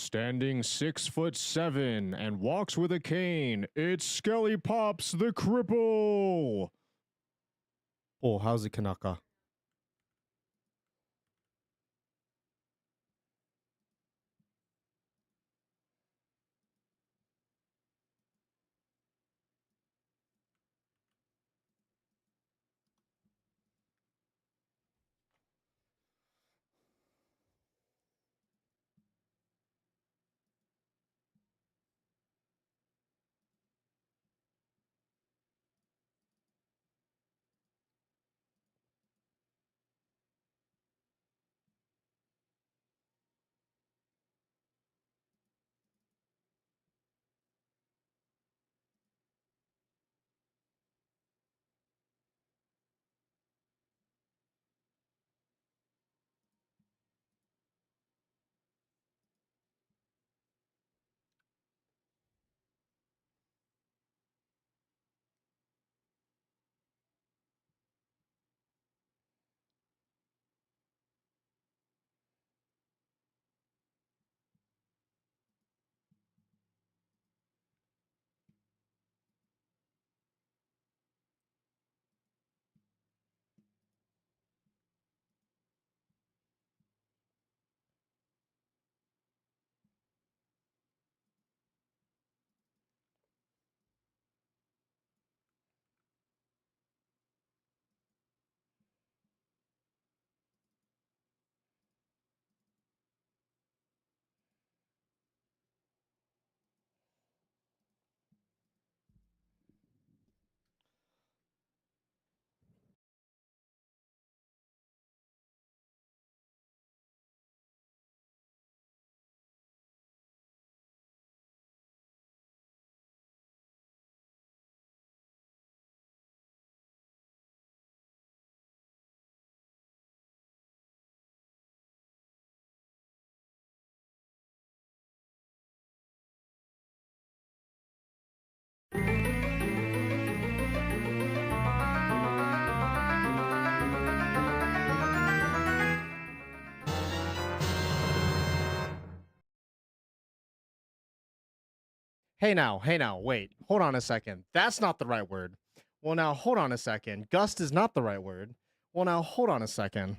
Standing 6'7" and walks with a cane, it's Skelly Pops the Cripple. Oh, how's it, Kanaka? Hey now, wait. Hold on a second. That's not the right word. Well, now, hold on a second. Gust is not the right word. Well, now, hold on a second.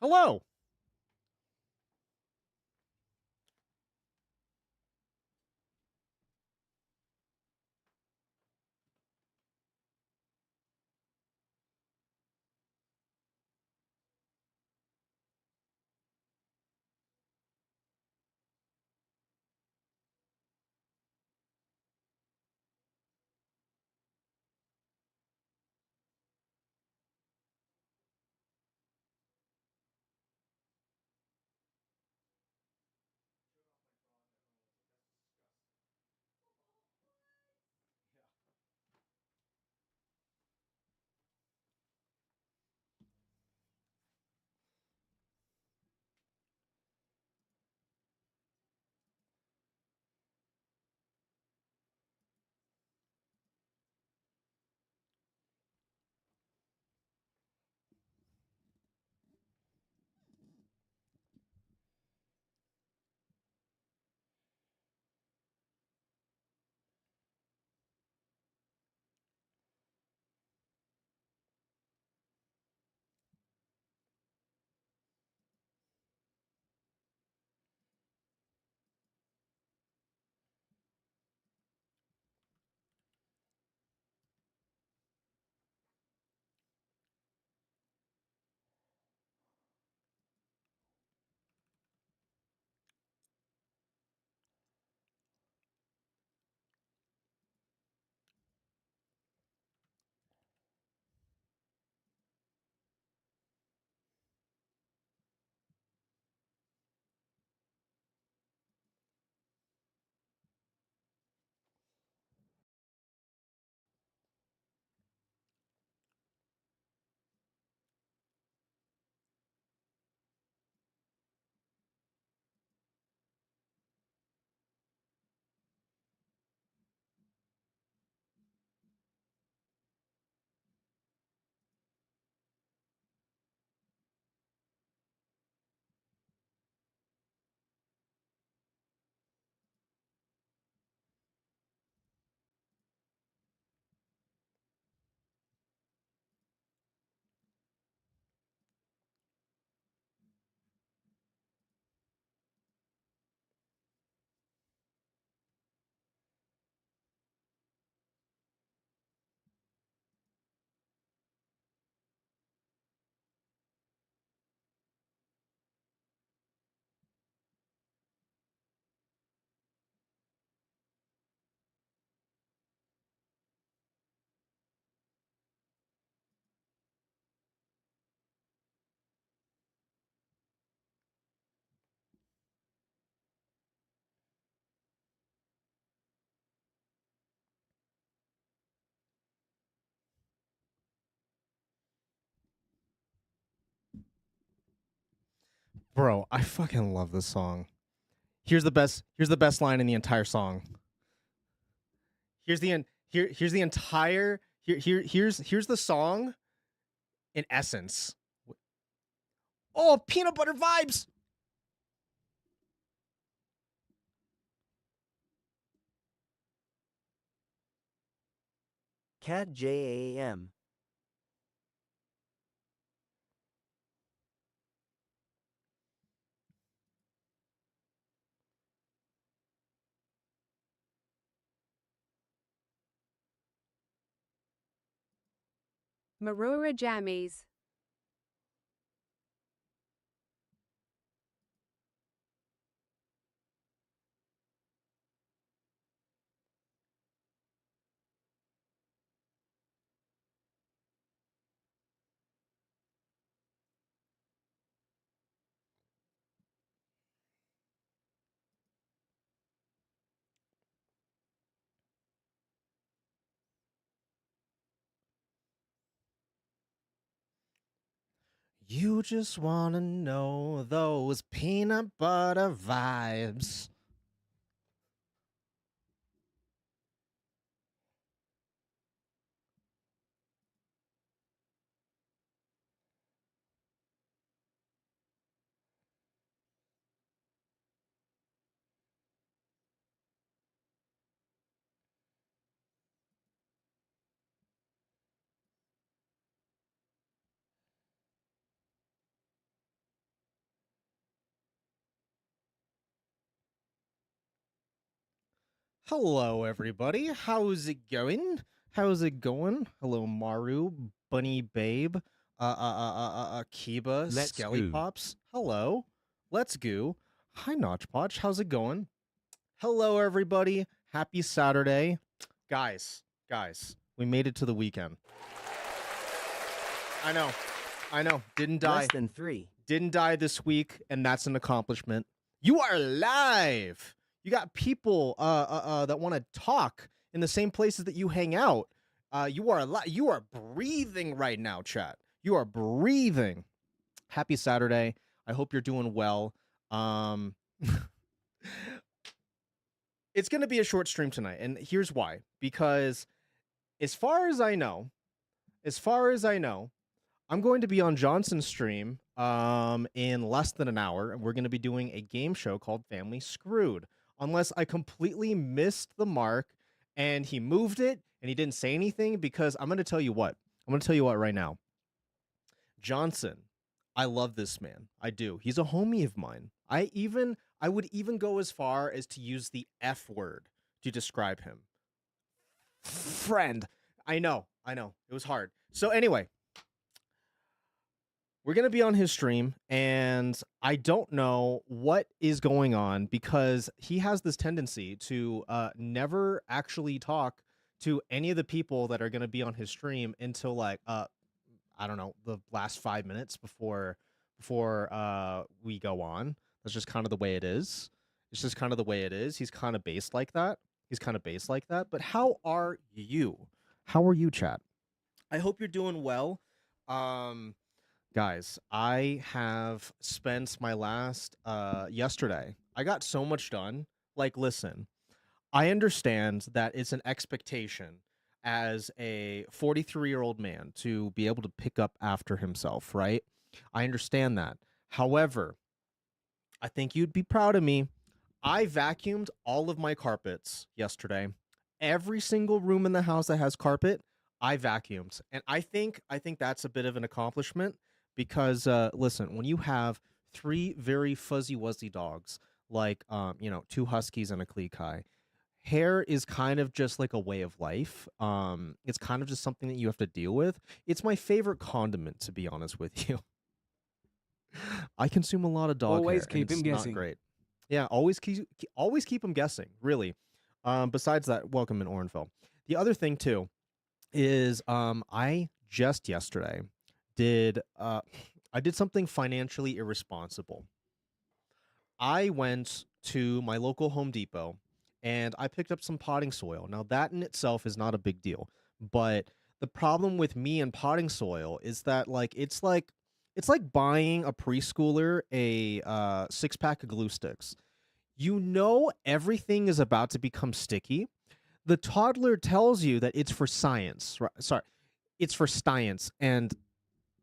Hello. Bro, I fucking love this song. Here's the best line in the entire song. Here's the entire here's the song in essence. Oh, peanut butter vibes. Cat JAM. Marura Jammies. You just wanna know those peanut butter vibes. Hello, everybody. How's it going? How's it going? Hello, Maru, Bunny Babe, Kiba, Let's Skelly goo. Pops. Hello. Let's go. Hi, Notchpotch. How's it going? Hello, everybody. Happy Saturday. Guys, we made it to the weekend. I know. Didn't die. Less than 3. Didn't die this week, and that's an accomplishment. You are live. You got people that want to talk in the same places that you hang out. You are you are breathing right now, chat. You are breathing. Happy Saturday. I hope you're doing well. It's going to be a short stream tonight, and here's why. Because as far as I know, I'm going to be on Johnson's stream in less than an hour, and we're going to be doing a game show called Family Screwed. Unless I completely missed the mark and he moved it and he didn't say anything, because I'm going to tell you what. I'm going to tell you what right now. Johnson, I love this man. I do. He's a homie of mine. I would even go as far as to use the F word to describe him. Friend. I know. It was hard. So anyway, we're going to be on his stream, and I don't know what is going on because he has this tendency to never actually talk to any of the people that are going to be on his stream until like I don't know, the last 5 minutes before we go on. That's just kind of the way it is. It's just kind of the way it is. He's kind of based like that. But how are you? How are you, chat? I hope you're doing well. Guys, I have spent my last yesterday. I got so much done. Like, listen, I understand that it's an expectation as a 43-year-old man to be able to pick up after himself, right? I understand that. However, I think you'd be proud of me. I vacuumed all of my carpets yesterday. Every single room in the house that has carpet, I vacuumed. And I think that's a bit of an accomplishment because listen, when you have 3 very fuzzy wuzzy dogs, like 2 huskies and a Klee Kai, hair is kind of just like a way of life. It's kind of just something that you have to deal with. It's my favorite condiment, to be honest with you. I consume a lot of dog Always hair. keep and him it's guessing. Not great. Yeah, always keep them guessing. Really. Besides that, welcome in Orenfell. The other thing too is I just yesterday did I did something financially irresponsible. I went to my local Home Depot and I picked up some potting soil. Now that in itself is not a big deal, but the problem with me and potting soil is that like it's like It's like buying a preschooler a six-pack of glue sticks. You know everything is about to become sticky. The toddler tells you that it's for science. Sorry, it's for science, and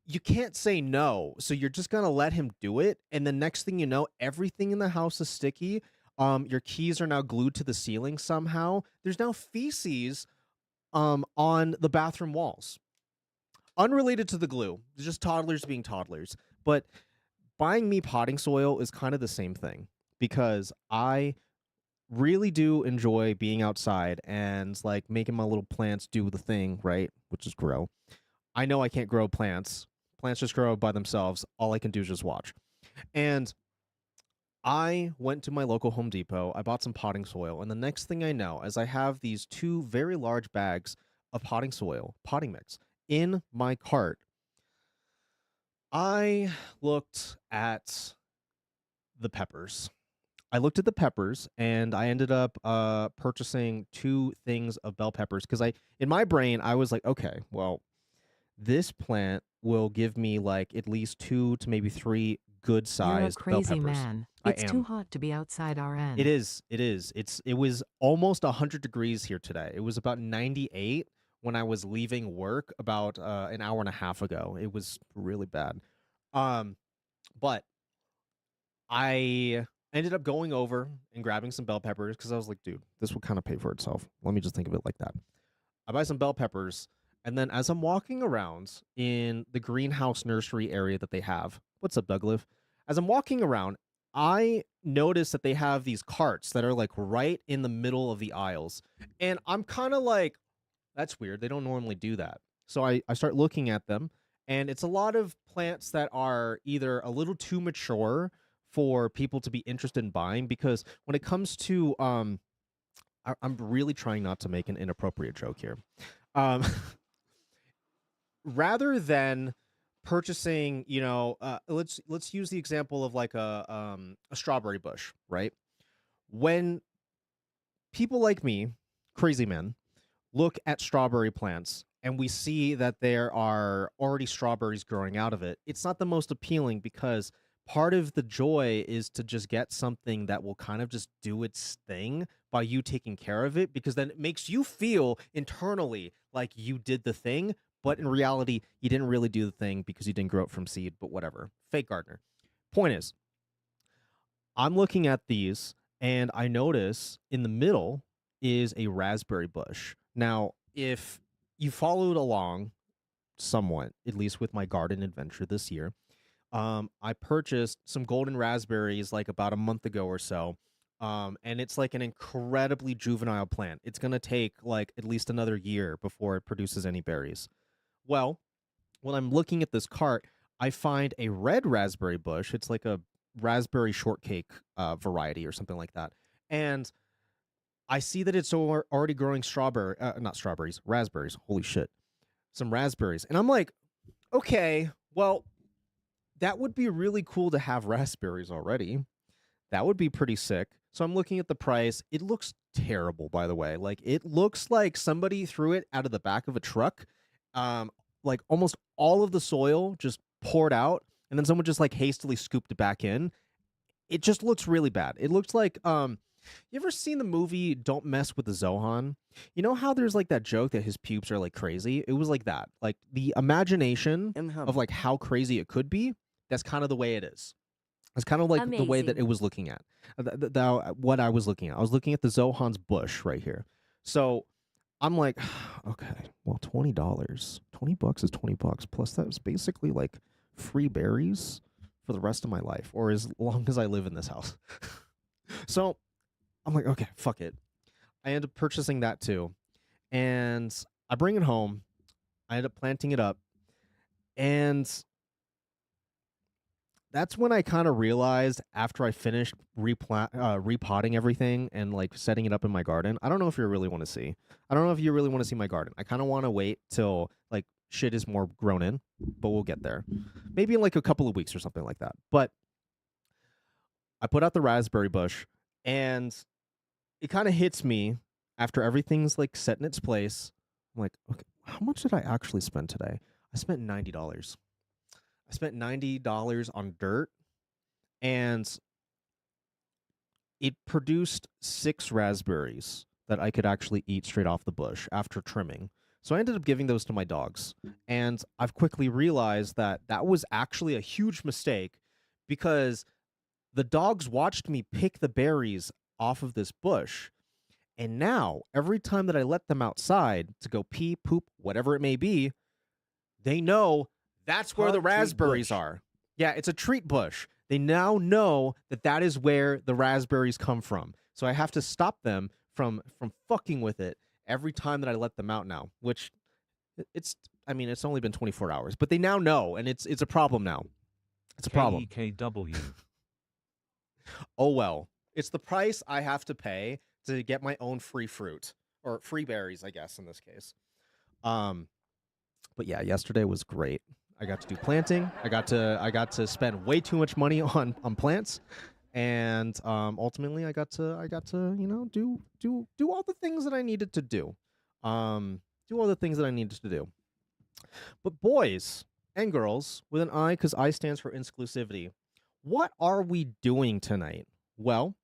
you can't say no. So you're just gonna let him do it, and the next thing you know, everything in the house is sticky. Your keys are now glued to the ceiling somehow. There's now feces on the bathroom walls, unrelated to the glue. It's just toddlers being toddlers. But buying me potting soil is kind of the same thing because I really do enjoy being outside and like making my little plants do the thing, right? Which is grow. I know I can't grow plants. Plants just grow by themselves. All I can do is just watch. And I went to my local Home Depot. I bought some potting soil. And the next thing I know, as I have these two very large bags of potting soil, potting mix in my cart, I looked at the peppers. I looked at the peppers and I ended up purchasing two things of bell peppers because I in my brain I was like, okay, well, this plant will give me like at least two to maybe three good You're a sized bell crazy peppers. man. I It's too am. hot to be outside our It end. is. It is. It was almost 100 degrees here today. It was about 98 when I was leaving work about an hour and a half ago. It was really bad. Um, but I ended up going over and grabbing some bell peppers because I was like, dude, this will kind of pay for itself. Let me just think of it like that. I buy some bell peppers, and then as I'm walking around in the greenhouse nursery area that they have, what's up, Douglas? As I'm walking around, I notice that they have these carts that are like right in the middle of the aisles. And I'm kind of like, that's weird. They don't normally do that. So I start looking at them, and it's a lot of plants that are either a little too mature for people to be interested in buying because when it comes to I'm really trying not to make an inappropriate joke here. Um, rather than purchasing, let's use the example of like a strawberry bush, right? When people like me, crazy men, look at strawberry plants and we see that there are already strawberries growing out of it, it's not the most appealing because part of the joy is to just get something that will kind of just do its thing by you taking care of it because then it makes you feel internally like you did the thing, but in reality, you didn't really do the thing because you didn't grow it from seed, but whatever. Fake gardener. Point is, I'm looking at these and I notice in the middle is a raspberry bush. Now, if you followed along somewhat, at least with my garden adventure this year, I purchased some golden raspberries like about a month ago or so. And it's like an incredibly juvenile plant. It's going to take like at least another year before it produces any berries. Well, when I'm looking at this cart, I find a red raspberry bush. It's like a raspberry shortcake variety or something like that. And I see that it's already growing not strawberries, raspberries. Holy shit. Some raspberries. And I'm like, okay, well, that would be really cool to have raspberries already. That would be pretty sick. So I'm looking at the price. It looks terrible, by the way. Like it looks like somebody threw it out of the back of a truck. Um, like almost all of the soil just poured out, and then someone just like hastily scooped it back in. It just looks really bad. It looks like you ever seen the movie Don't Mess with the Zohan? You know how there's like that joke that his pubes are like crazy? It was like that. Like the imagination of like how crazy it could be, that's kind of the way it is. It's kind of like the way that Amazing. it was looking at. What I was looking at. I was looking at the Zohan's bush right here. So I'm like, okay, well, $20. $20 is $20. Plus that's basically like free berries for the rest of my life, or as long as I live in this house. So I'm like, okay, fuck it. I end up purchasing that too. And I bring it home. I end up planting it up. And that's when I kind of realized after I finished repotting everything and like setting it up in my garden. I don't know if you really want to see. I don't know if you really want to see my garden. I kind of want to wait till like shit is more grown in, but we'll get there. Maybe in like a couple of weeks or something like that. But I put out the raspberry bush and it kind of hits me after everything's like set in its place. I'm like, okay, how much did I actually spend today? I spent $90. I spent $90 on dirt, and it produced 6 raspberries that I could actually eat straight off the bush after trimming. So I ended up giving those to my dogs. And I've quickly realized that that was actually a huge mistake because the dogs watched me pick the berries off of this bush. And now, every time that I let them outside to go pee, poop, whatever it may be, they know that's where the Hog treat raspberries bush. are. Yeah, it's a treat bush. They now know that that is where the raspberries come from. So I have to stop them from fucking with it every time that I let them out now, which it's I mean, it's only been 24 hours, but they now know, and it's a problem now. It's a problem. KEKW. Oh well. It's the price I have to pay to get my own free fruit or free berries, I guess in this case. But yeah, yesterday was great. I got to do planting. I got to spend way too much money on plants, and ultimately I got to do all the things that I needed to do. Do all the things that I needed to do. But boys and girls with an I, because I stands for exclusivity. What are we doing tonight? Well,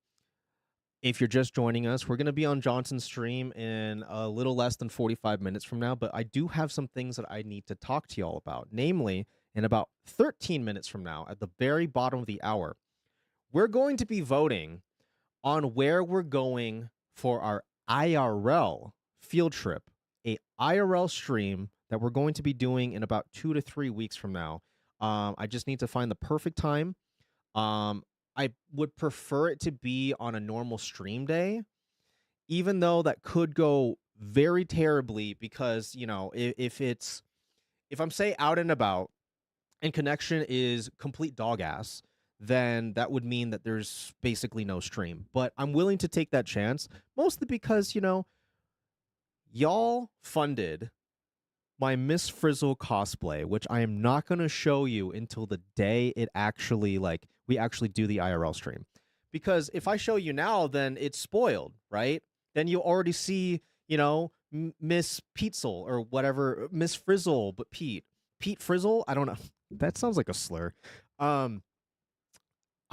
if you're just joining us, we're going to be on Johnson's stream in a little less than 45 minutes from now, but I do have some things that I need to talk to y'all about. Namely, in about 13 minutes from now, at the very bottom of the hour, we're going to be voting on where we're going for our IRL field trip, a IRL stream that we're going to be doing in about 2 to 3 weeks from now. I just need to find the perfect time. I would prefer it to be on a normal stream day, even though that could go very terribly because, if I'm say out and about and connection is complete dog ass, then that would mean that there's basically no stream. But I'm willing to take that chance, mostly because, y'all funded my Miss Frizzle cosplay, which I am not going to show you until the day it actually, we actually do the IRL stream. Because if I show you now, then it's spoiled, right? Then you'll already see, Miss Peetzel or whatever, Miss Frizzle, but Pete Frizzle? I don't know. That sounds like a slur. I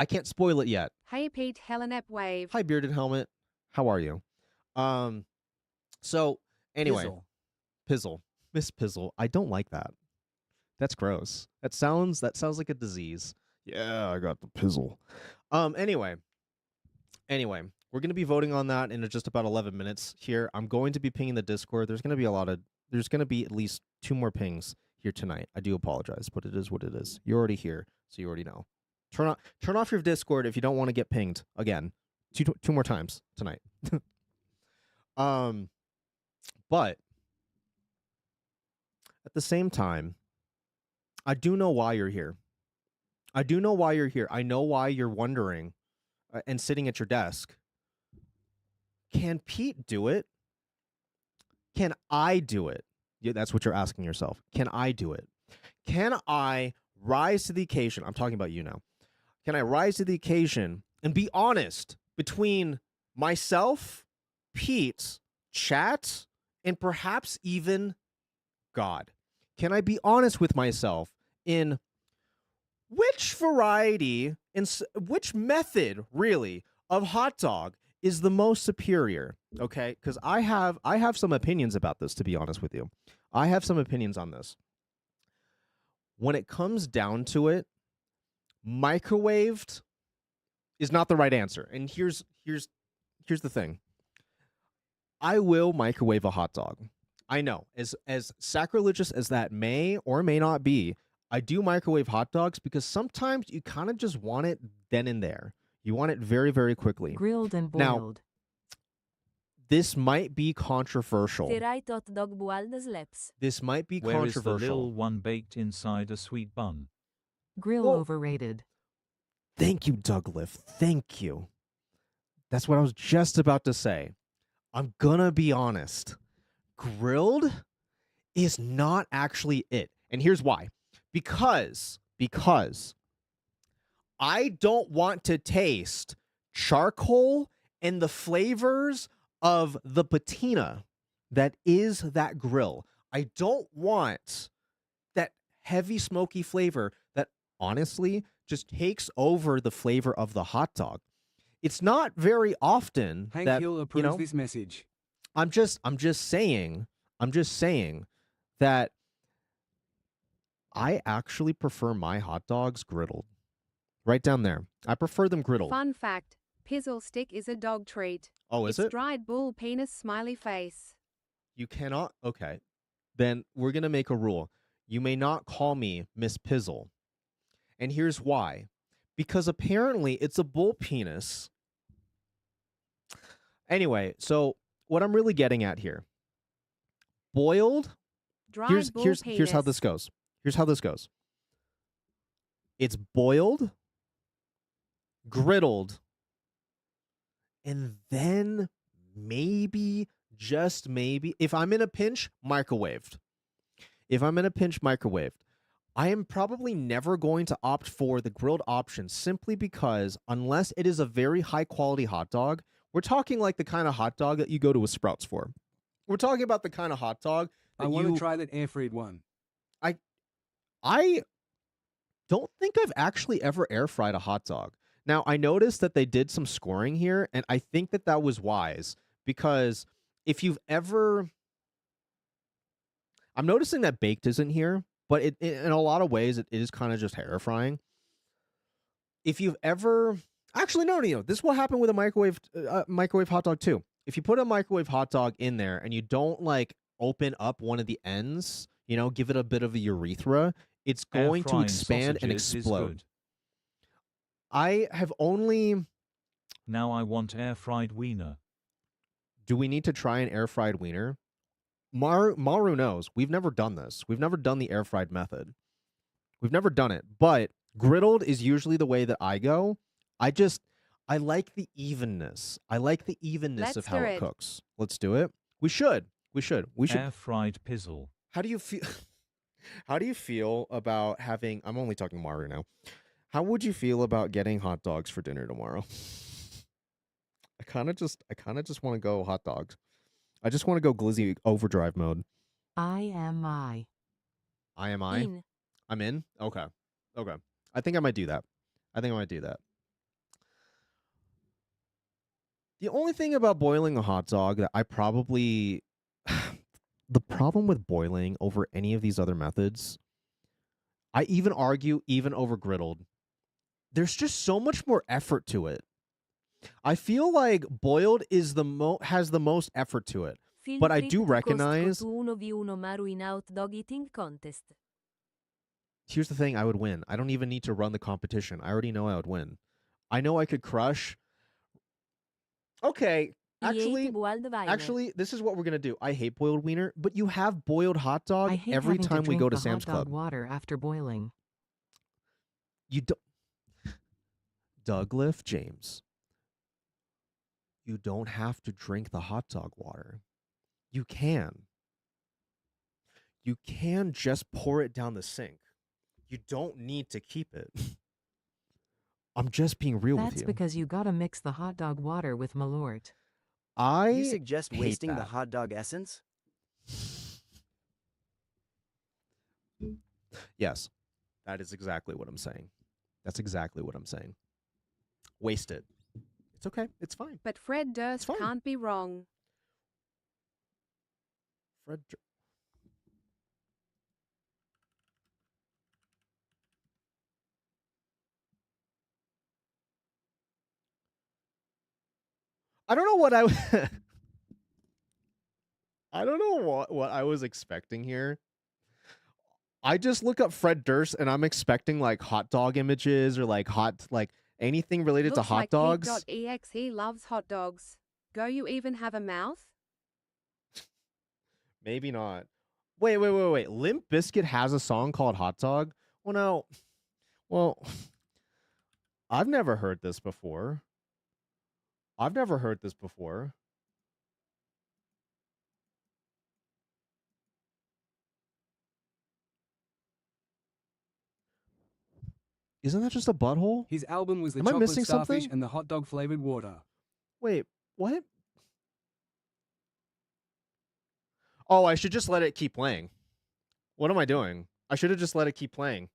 can't spoil it yet. Hey Pete, Helenep Wave. Hi, Bearded Helmet. How are you? So, anyway. Pizzle. Miss Pizzle. I don't like that. That's gross. That sounds like a disease. Yeah, I got the pizzle. Anyway, we're gonna be voting on that in just about 11 minutes here. I'm going to be pinging the Discord. There's gonna be at least 2 more pings here tonight. I do apologize, but it is what it is. You're already here, so you already know. Turn off your Discord if you don't want to get pinged again. 2 more times tonight. But at the same time, I do know why you're here. I know why you're wondering and sitting at your desk. Can Pete do it? Can I do it? Yeah, that's what you're asking yourself. Can I do it? Can I rise to the occasion? I'm talking about you now. Can I rise to the occasion and be honest between myself, Pete, chat, and perhaps even God? Can I be honest with myself in which variety and which method really of hot dog is the most superior? Okay, because I have some opinions about this, to be honest with you. I have some opinions on this. When it comes down to it, microwaved is not the right answer. And here's the thing. I will microwave a hot dog. I know, as sacrilegious as that may or may not be, I do microwave hot dogs because sometimes you kind of just want it then and there. You want it very, very quickly. Grilled and Now, boiled. this might be controversial. Tiray tot dog buwal nas lips. This might be Where is the controversial. little one baked inside a sweet bun? Grill Well- overrated. Thank you, Dougliff. Thank you. That's what I was just about to say. I'm gonna be honest. Grilled is not actually it. And here's why. Because I don't want to taste charcoal and the flavors of the patina that is that grill. I don't want that heavy smoky flavor that honestly just takes over the flavor of the hot dog. It's not very often Hank that, Hill you approves know, this message. I'm just saying that I actually prefer my hot dogs griddled. Right down there. I prefer them griddled. Fun fact, Pizzle stick is a dog treat. Oh, is It's it? dried bull penis smiley face. You cannot. Okay. Then we're going to make a rule. You may not call me Miss Pizzle. And here's why. Because apparently it's a bull penis. Anyway, so what I'm really getting at here. Boiled. Dried bull penis. Here's how this goes. Here's how this goes. It's boiled, griddled, and then maybe, just maybe, if I'm in a pinch, microwaved. If I'm in a pinch, microwaved. I am probably never going to opt for the grilled option simply because unless it is a very high quality hot dog, we're talking like the kind of hot dog that you go to a Sprouts for. We're talking about the kind of hot dog that I want to try that air-fried one. I don't think I've actually ever air fried a hot dog. Now, I noticed that they did some scoring here, and I think that that was wise because if you've ever... I'm noticing that baked isn't here, but in a lot of ways, it is kind of just air frying. If you've ever... Actually, no. This is what happened with a microwave hot dog, too. If you put a microwave hot dog in there and you don't, like, open up one of the ends, you know, give it a bit of a urethra, it's going to Air-frying expand and sausages is explode. good. I have only... Now I want air-fried wiener. Do we need to try an air-fried wiener? Maru knows. We've never done this. We've never done the air-fried method. We've never done it. But griddled is usually the way that I go. I like the evenness. I like the evenness of how it cooks. Let's do it. We should. Air-fried pizzle. How do you feel? How do you feel about having... I'm only talking Maru now. How would you feel about getting hot dogs for dinner tomorrow? I kind of just want to go hot dogs. I just want to go Glizzy overdrive mode. I am I. In. I'm in? Okay. I think I might do that. The only thing about boiling a hot dog that I probably... The problem with boiling over any of these other methods, I even argue even over griddled, there's just so much more effort to it. I feel like boiled is has the most effort to it. Feel But I free do to recognize- to 1v1 Maru in hot dog eating contest. Here's the thing, I would win. I don't even need to run the competition. I already know I would win. I know I could crush. Okay, actually, this is what we're going to do. I hate boiled wiener, but you have boiled hot dog I hate every having time to we drink go to the Sam's hot dog Club. water after boiling. You don't... Douglas James. You don't have to drink the hot dog water. You can. You can just pour it down the sink. You don't need to keep it. I'm just being real with That's you. because you gotta mix the hot dog water with Malort. You suggest hate wasting the that. hot dog essence? Yes. That is exactly what I'm saying. That's exactly what I'm saying. Waste it. It's okay. It's fine. But Fred Durst fine. can't be wrong. Fred. I don't know what I I don't know what I was expecting here. I just look up Fred Durst and I'm expecting like hot dog images or like anything related Looks to hot like dogs. Pete.exe loves hot dogs. Go you even have a mouth? Maybe not. Wait. Limp Bizkit has a song called Hot Dog? Well, no. Well, I've never heard this before. Isn't that just a butthole? His album was the Am I chocolate missing starfish something? and the hot dog flavored water. Wait, what? Oh, I should just let it keep playing. What am I doing? I should have just let it keep playing.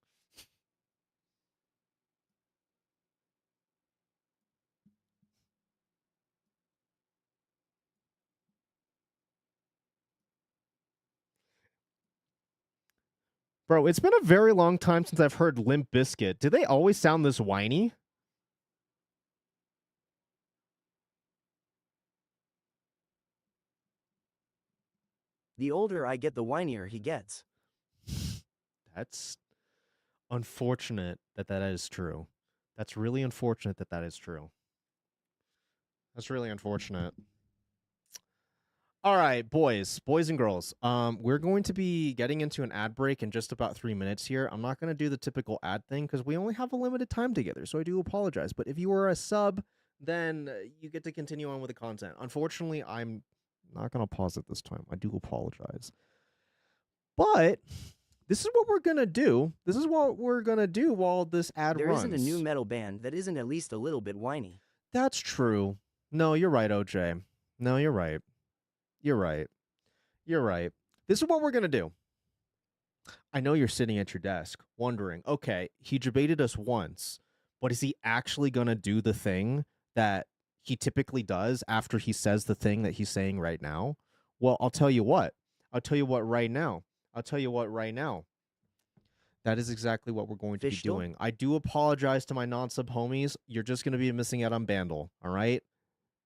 Bro, it's been a very long time since I've heard Limp Bizkit. Do they always sound this whiny? The older I get, the whinier he gets. That's unfortunate that that is true. That's really unfortunate that that is true. That's really unfortunate. All right, boys and girls. We're going to be getting into an ad break in just about 3 minutes here. I'm not going to do the typical ad thing because we only have a limited time together, so I do apologize. But if you are a sub, then you get to continue on with the content. Unfortunately, I'm not going to pause it this time. I do apologize. But this is what we're going to do. This is what we're going to do while this ad There runs. isn't a new metal band that isn't at least a little bit whiny. That's true. No, you're right, OJ. No, you're right. You're right. You're right. This is what we're going to do. I know you're sitting at your desk wondering, okay, he debated us once, but is he actually going to do the thing that he typically does after he says the thing that he's saying right now? Well, I'll tell you what. I'll tell you what right now. I'll tell you what right now. That is exactly what we're going to be doing. I do apologize to my non-sub homies. You're just going to be missing out on Bandle, all right?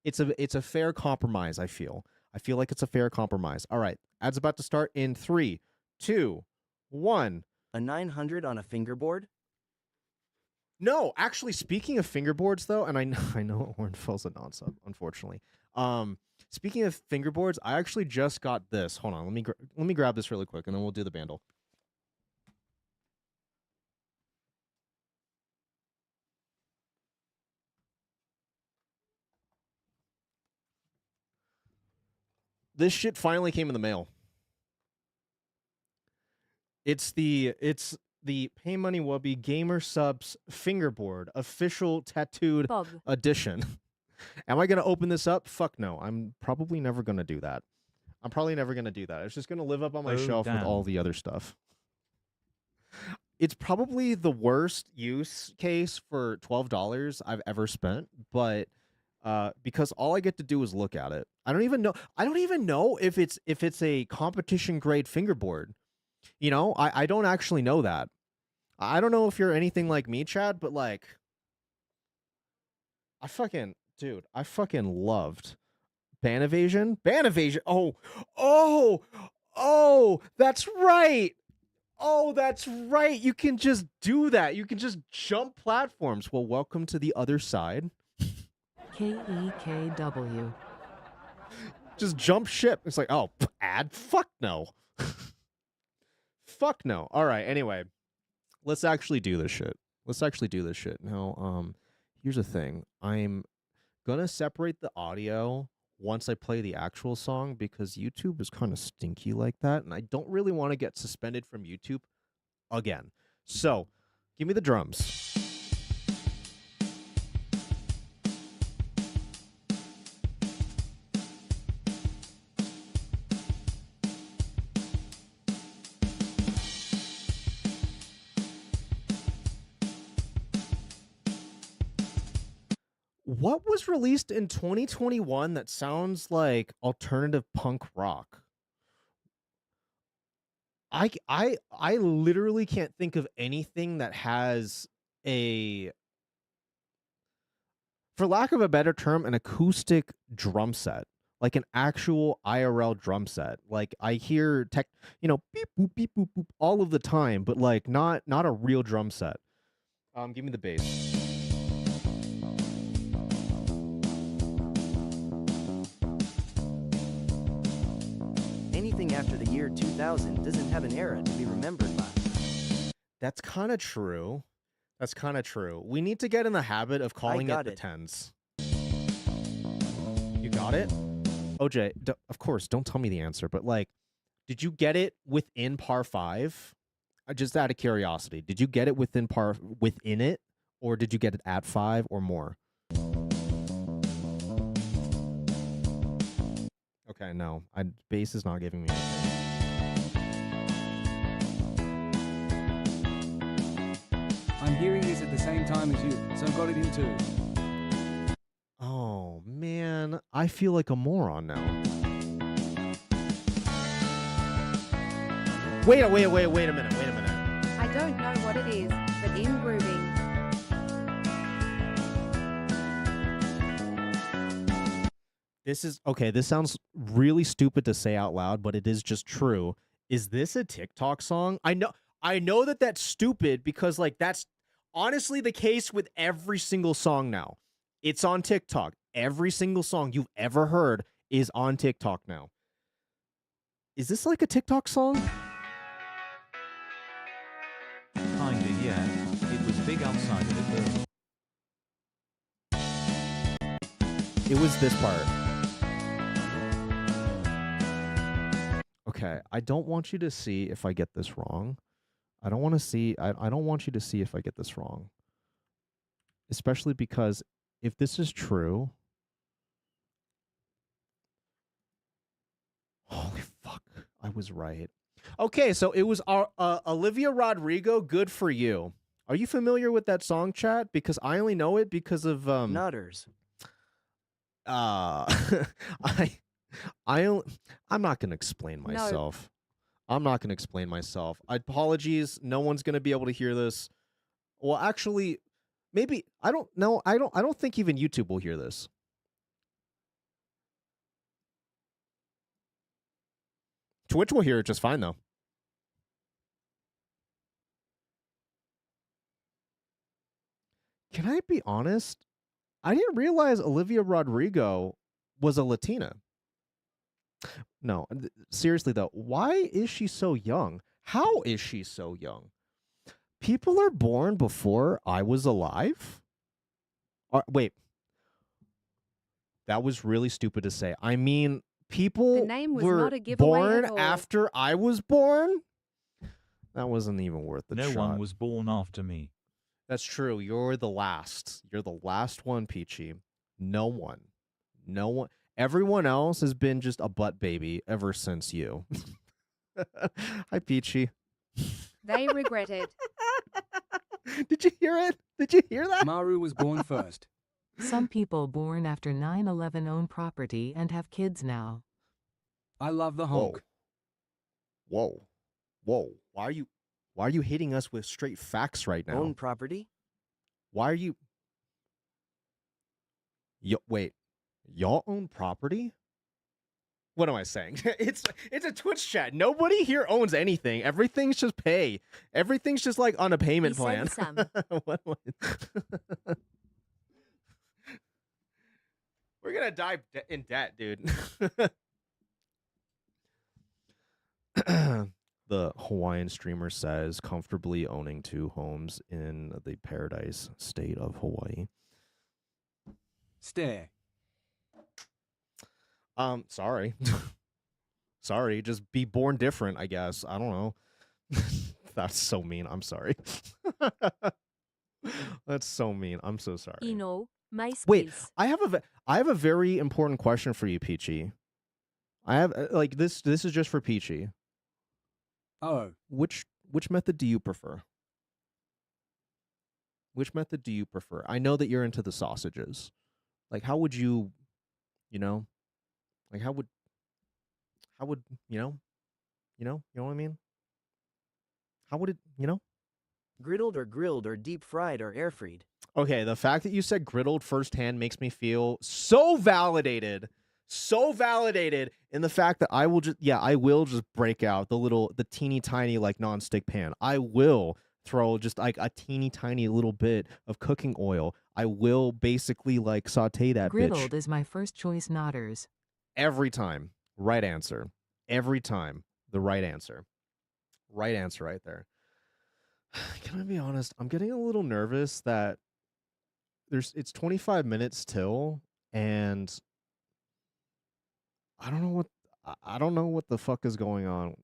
It's a fair compromise, I feel. I feel like it's a fair compromise. All right, ad's about to start in 3, 2, 1. A 900 on a fingerboard? No, actually, speaking of fingerboards, though, and I know Orenfeld's a non-sub, unfortunately. Speaking of fingerboards, I actually just got this. Hold on, let me grab this really quick, and then we'll do the Bandle. This shit finally came in the mail. It's the Pay Money Wubby Gamer Subs fingerboard official tattooed Bob. edition. Am I gonna open this up? Fuck no. I'm probably never gonna do that. It's just gonna live up on my shelf with all the other stuff. It's probably the worst use case for $12 I've ever spent, but because all I get to do is look at it. I don't even know if it's a competition grade fingerboard. You know, I don't actually know that. I don't know if you're anything like me, Chad, but like I fucking loved Ban Evasion. Oh, that's right. Oh, that's right. You can just do that. You can just jump platforms. Well, welcome to the other side. KEKW. Just jump ship. It's like, oh, ad? Fuck no. Fuck no. All right, anyway. Let's actually do this shit. Now, here's the thing. I'm gonna separate the audio once I play the actual song because YouTube is kind of stinky like that, and I don't really want to get suspended from YouTube again. So, give me the drums. What was released in 2021 that sounds like alternative punk rock? I literally can't think of anything that has a, for lack of a better term, an acoustic drum set, like an actual IRL drum set. Like I hear beep boop beep boop boop all of the time, but like not a real drum set. Give me the bass. Anything after the year 2000 doesn't have an era to be remembered by. That's kind of true. We need to get in the habit of calling it the it. tens. You got it? OJ, of course, don't tell me the answer, but like, did you get it within par 5? Just out of curiosity, did you get it within it, or did you get it at 5 or more? Okay, no, base is not giving me anything. I'm hearing this at the same time as you, so I've got it in too. Oh man, I feel like a moron now. Wait a minute. I don't know what it is, but in grooving. This is okay. This sounds really stupid to say out loud, but it is just true. Is this a TikTok song? I know that that's stupid because like that's honestly the case with every single song now. It's on TikTok. Every single song you've ever heard is on TikTok now. Is this like a TikTok song? Kinda, yeah. It was big outside of it though. It was this part. Okay, I don't want you to see if I get this wrong. I don't want to see I don't want you to see if I get this wrong. Especially because if this is true, holy fuck, I was right. Okay, so it was Olivia Rodrigo, Good For You. Are you familiar with that song, chat? Because I only know it because of Nutters. I'm not gonna explain myself. I'm not gonna explain myself. Apologies. No one's gonna be able to hear this. Well, actually, maybe I don't know. I don't think even YouTube will hear this. Twitch will hear it just fine though. Can I be honest? I didn't realize Olivia Rodrigo was a Latina. No, seriously though, why is she so young? How is she so young? People are born before I was alive? Wait. That was really stupid to say. I mean, people The name was were not a giveaway born at all. after I was born? That wasn't even worth the No shot. one was born after me. That's true. You're the last. You're the last one, Peachy. No one. No one. Everyone else has been just a butt baby ever since you. Hi, Peachy. They regret it. Did you hear it? Did you hear that? Maru was born first. Some people born after 9/11 own property and have kids now. I love the Whoa. honk. Whoa. Whoa. Why are you hitting us with straight facts right now? Own property? Why are you wait. Y'all own property? What am I saying? It's a Twitch chat. Nobody here owns anything. Everything's just pay. Everything's just like on a payment He plan. said some. We're gonna die in debt, dude. The Hawaiian streamer says comfortably owning 2 homes in the paradise state of Hawaii. Stare. Sorry. Sorry, just be born different, I guess. I don't know. That's so mean. I'm sorry. That's so mean. I'm so sorry. You know, my skills. Wait, I have a very important question for you, Peachy. I have like this is just for Peachy. Oh, Which method do you prefer? Which method do you prefer? I know that you're into the sausages. Like how would you, like how would you know what I mean? How would it, Griddled or grilled or deep fried or air fried? Okay, the fact that you said griddled firsthand makes me feel so validated in the fact that I will just break out the teeny tiny like nonstick pan. I will throw just like a teeny tiny little bit of cooking oil. I will basically like saute that Griddled bitch is my first choice nodders. every time. Right answer. Every time. The right answer. Right answer right there. Can I be honest? I'm getting a little nervous that it's 25 minutes till, and I don't know what the fuck is going on.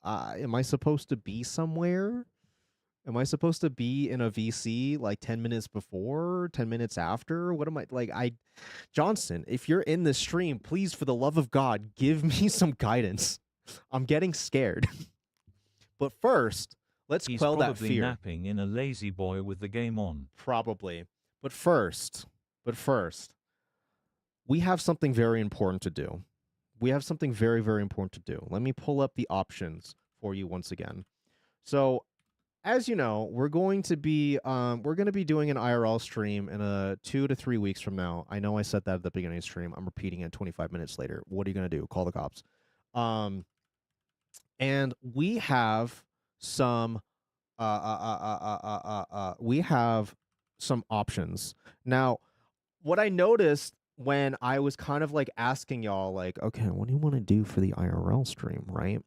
Am I supposed to be somewhere? Am I supposed to be in a VC like 10 minutes before, 10 minutes after? What am I like? Johnson, if you're in this stream, please, for the love of God, give me some guidance. I'm getting scared. But first, let's He's quell that probably fear. napping in a lazy boy with the game on. Probably. But first, we have something very important to do. We have something very, very important to do. Let me pull up the options for you once again. So as you know, we're going to be doing an IRL stream in 2 to 3 weeks from now. I know I said that at the beginning of the stream. I'm repeating it 25 minutes later. What are you gonna do? Call the cops. And we have some we have some options. Now, what I noticed when I was kind of like asking y'all, like, okay, what do you want to do for the IRL stream, right?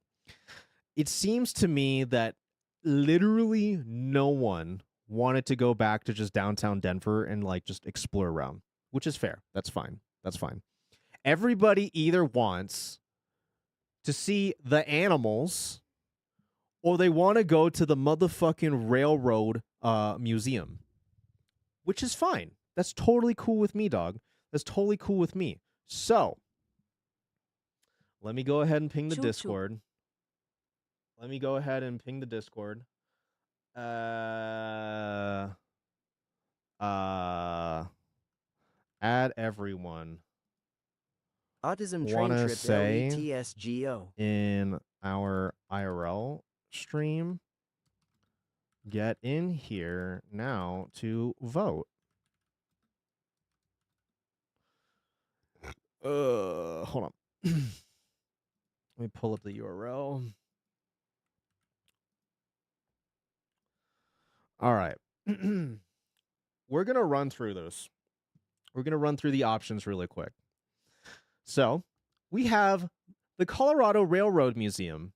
It seems to me that literally no one wanted to go back to just downtown Denver and like just explore around, which is fair. That's fine. That's fine. Everybody either wants to see the animals or they want to go to the motherfucking railroad museum, which is fine. That's totally cool with me, dog. That's totally cool with me. So, let me go ahead and ping the Choo choo. Discord. Let me go ahead and ping the Discord. Add everyone Autism train Wanna trip say- LETSGO. in our IRL stream. Get in here now to vote. Hold on. Let me pull up the URL. All right. We're going to run through this. We're going to run through the options really quick. So, we have the Colorado Railroad Museum,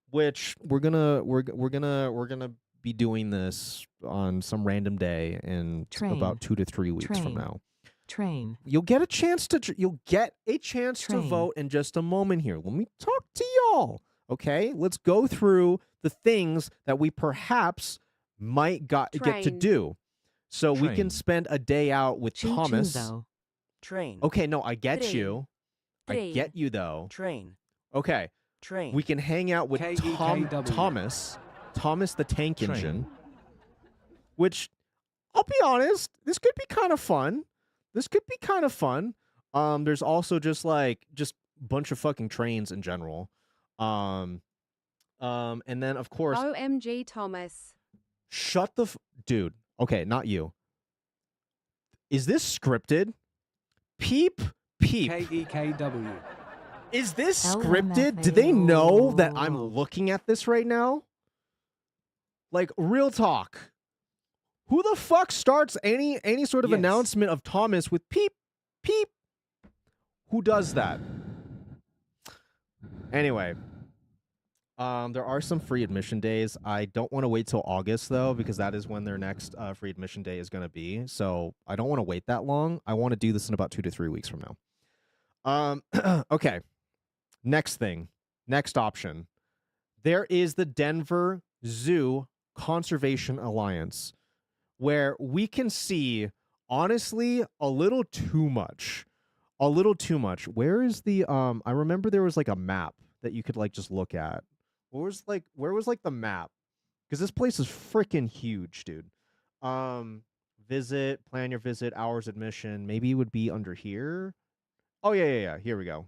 which we're going to be doing this on some random day in about 2 to 3 weeks from Train. now. Train. You'll get a chance to to Train. vote in just a moment here. Let me talk to y'all. Okay, let's go through the things that we perhaps might get to Train. do, so we can Train. spend a day out with Choo-choo, Thomas. though. Train. Okay, no, I get Train. you. I Train. get you though. Train. Okay, Train. we can hang out with KEKW. Thomas the Tank Train. Engine, which I'll be honest, this could be kind of fun. There's also just a bunch of fucking trains in general. And then of course, OMG Thomas. shut the dude. Okay, not you. Is this scripted? Peep. KEKW. Is this scripted? Do they know that I'm looking at this right now? Like, real talk. Who the fuck starts any sort of Yes. announcement of Thomas with peep, peep? Who does that? Anyway, there are some free admission days. I don't want to wait till August though, because that is when their next free admission day is going to be. So I don't want to wait that long. I want to do this in about 2 to 3 weeks from now. Okay. Next thing. Next option. There is the Denver Zoo Conservation Alliance, where we can see, honestly, a little too much. Where is the I remember there was like a map that you could like just look at. Where was the map? Because this place is freaking huge, dude. Visit, plan your visit, hours admission. Maybe it would be under here. Oh yeah. Here we go.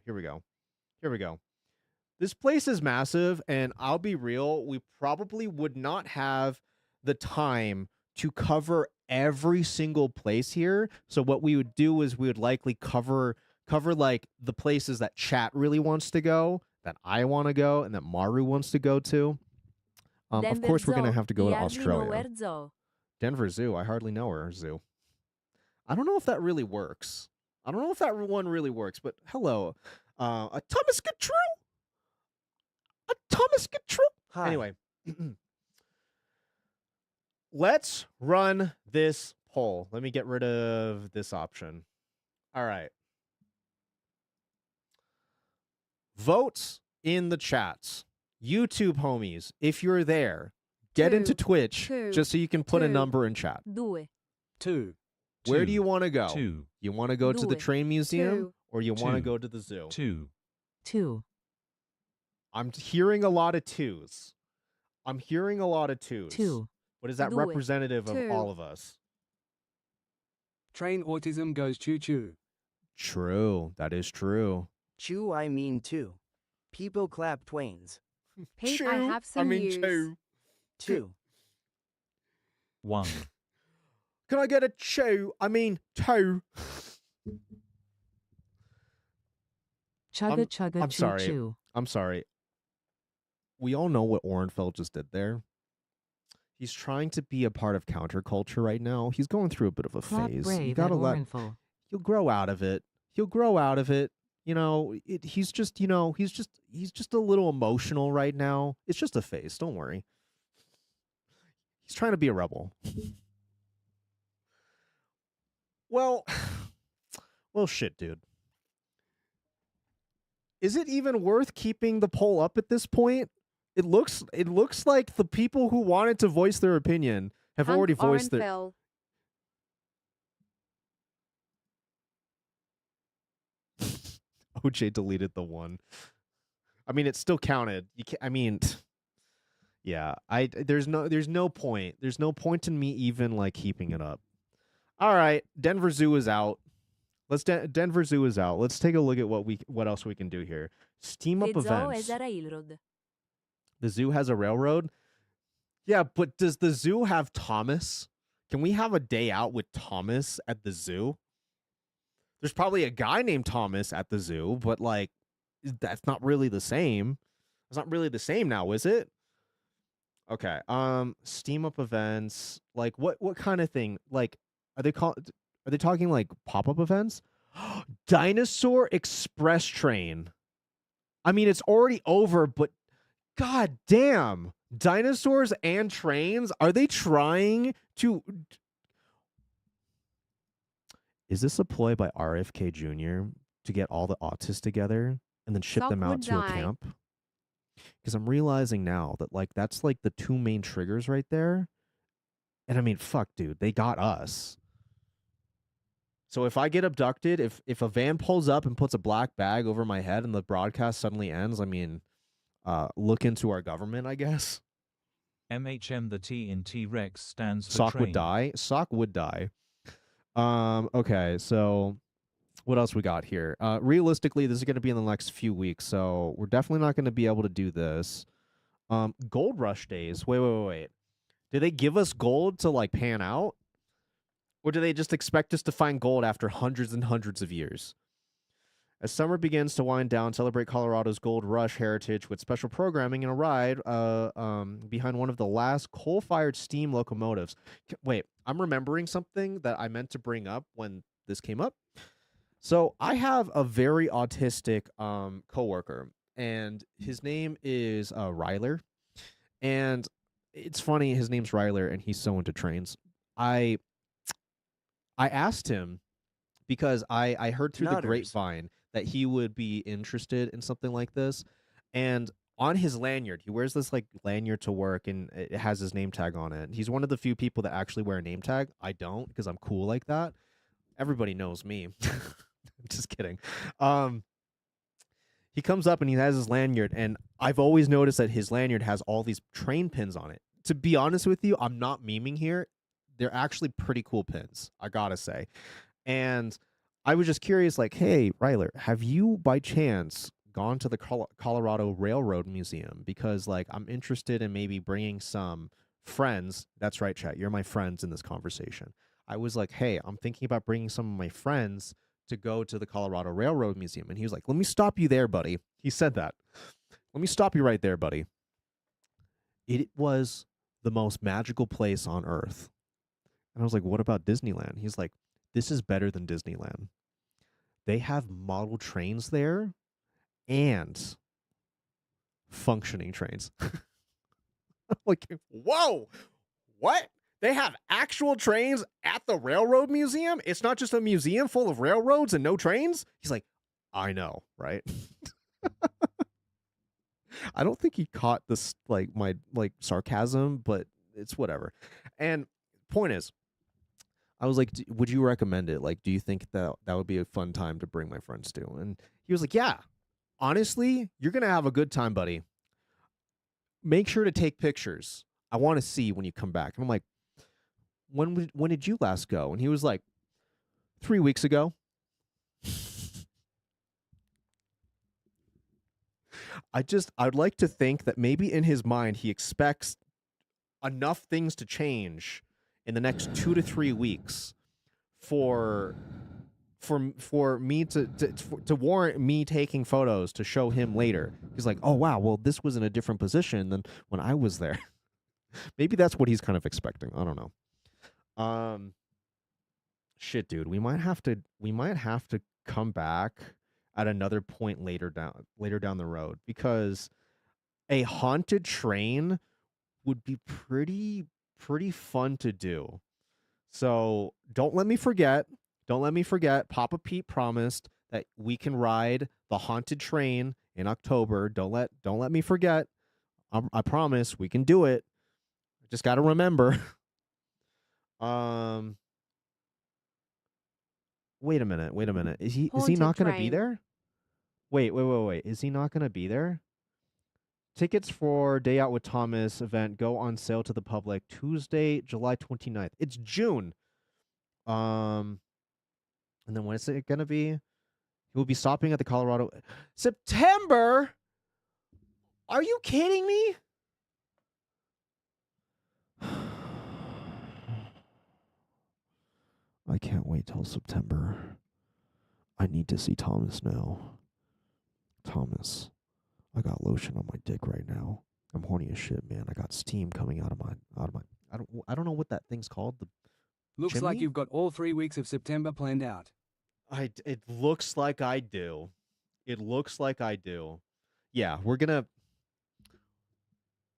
This place is massive, and I'll be real, we probably would not have the time to cover every single place here. So what we would do is we would likely cover like the places that chat really wants to go, that I want to go, and that Maru wants to go to. Of course, we're going to have to go to Australia. Denver Zoo. I hardly know her zoo. I don't know if that really works. I don't know if that one really works, but hello. A Thomas Gattru? Hi. Anyway. Let's run this poll. Let me get rid of this option. All right. Votes in the chats. YouTube homies, if you're there, get into Twitch two, just so you can put a two. number in chat. 2. 2. Where do you want to go? 2. You want to go to the Due. train museum Two. or you want to Two. go to the zoo? 2. 2. I'm hearing a lot of twos. 2. What is that Due. representative of Two. all of us? Train autism goes choo-choo. True. That is true. Chew, I mean two. People clap twains. Pete, I have some news. 2. 1. Can I get a chew? I mean, toe. Chugga chugga I'm choo sorry. choo. I'm sorry. We all know what Orenfeld just did there. He's trying to be a part of counterculture right now. He's going through a bit of a Clap phase. You brave gotta at let. Orenful. He'll grow out of it. He'll grow out of it. You know, he's just, he's just a little emotional right now. It's just a phase. Don't worry. He's trying to be a rebel. Well, well, shit, dude. Is it even worth keeping the poll up at this point? It looks like the people who wanted to voice their opinion have Hank already voiced their. Orenfell. OJ deleted the one. I mean, it still counted. You can't, I mean, yeah. There's no point. There's no point in me even like keeping it up. All right, Denver Zoo is out. Denver Zoo is out. Let's take a look at what else we can do here. Steam up events. The zoo has a railroad. Yeah, but does the zoo have Thomas? Can we have a day out with Thomas at the zoo? There's probably a guy named Thomas at the zoo, but like that's not really the same. It's not really the same now, is it? Okay. Steam up events. Like what kind of thing? Like are they talking like pop-up events? Dinosaur Express Train. I mean, it's already over, but god damn. Dinosaurs and trains? Are they trying to... Is this a ploy by RFK Jr. to get all the autists together and then ship Sock them out would to a die. camp? Because I'm realizing now that like that's like the two main triggers right there. And I mean, fuck, dude, they got us. So if I get abducted, if a van pulls up and puts a black bag over my head and the broadcast suddenly ends, I mean, look into our government, I guess. MHM the T in T-Rex stands for Sock train. would die. Sock would die. Okay, so what else we got here? Realistically, this is going to be in the next few weeks, so we're definitely not going to be able to do this. Gold Rush days. Wait. Did they give us gold to like pan out? Or do they just expect us to find gold after hundreds and hundreds of years? As summer begins to wind down, celebrate Colorado's Gold Rush heritage with special programming and a ride behind one of the last coal-fired steam locomotives. Wait, I'm remembering something that I meant to bring up when this came up. So I have a very autistic coworker, and his name is Ryler. And it's funny, his name's Ryler, and he's so into trains. I asked him because I heard through the Nutters. grapevine that he would be interested in something like this. And on his lanyard, he wears this like lanyard to work and it has his name tag on it. He's one of the few people that actually wear a name tag. I don't because I'm cool like that. Everybody knows me. Just kidding. He comes up and he has his lanyard, and I've always noticed that his lanyard has all these train pins on it. To be honest with you, I'm not memeing here. They're actually pretty cool pins, I gotta say. And I was just curious, like, hey, Ryler, have you by chance gone to the Colorado Railroad Museum? Because, like, I'm interested in maybe bringing some friends. That's right, chat. You're my friends in this conversation. I was like, hey, I'm thinking about bringing some of my friends to go to the Colorado Railroad Museum. And he was like, let me stop you there, buddy. He said that. Let me stop you right there, buddy. It was the most magical place on earth. And I was like, what about Disneyland? He's like, this is better than Disneyland. They have model trains there and functioning trains. I'm like, whoa, what? They have actual trains at the Railroad Museum? It's not just a museum full of railroads and no trains? He's like, I know, right? I don't think he caught this, like, my, like, sarcasm, but it's whatever. And point is, I was like, would you recommend it? Like, do you think that would be a fun time to bring my friends to? And he was like, yeah, honestly, you're going to have a good time, buddy. Make sure to take pictures. I want to see when you come back. And I'm like, when did you last go? And he was like, 3 weeks ago. I'd like to think that maybe in his mind he expects enough things to change in the next 2 to 3 weeks for me to warrant me taking photos to show him later. He's like, oh wow, well this was in a different position than when I was there. Maybe that's what he's kind of expecting. I don't know. Shit, dude, we might have to come back at another point later down the road, because a haunted train would be pretty fun to do. So don't let me forget. Papa Pete promised that we can ride the haunted train in October. Don't let me forget. I promise we can do it. I just got to remember. Wait a minute. Is he Haunted not going to be train. there? Wait. Is he not going to be there? Tickets for Day Out with Thomas event go on sale to the public Tuesday, July 29th. It's June. And then when is it going to be? He will be stopping at the Colorado September. Are you kidding me? I can't wait till September. I need to see Thomas now. Thomas, I got lotion on my dick right now. I'm horny as shit, man. I got steam coming out of my I don't know what that thing's called. The Looks like chimney? you've got all 3 weeks of September planned out. It looks like I do. Yeah,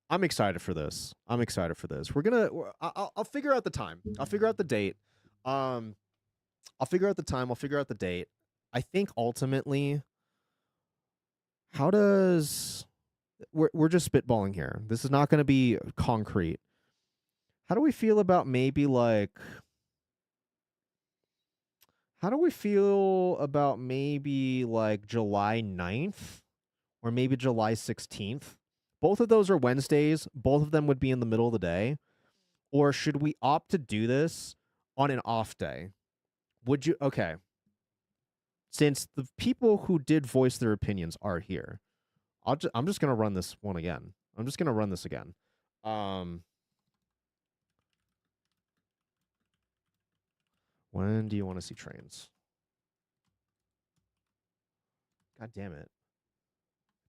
I'm excited for this. I'll figure out the time. I'll figure out the date. I'll figure out the time. I'll figure out the date. I think ultimately, we're just spitballing here. This is not going to be concrete. How do we feel about maybe like July 9th or maybe July 16th? Both of those are Wednesdays. Both of them would be in the middle of the day. Or should we opt to do this on an off day? Would you? Okay. Since the people who did voice their opinions are here, I'm just going to run this one again. When do you want to see trains? God damn it.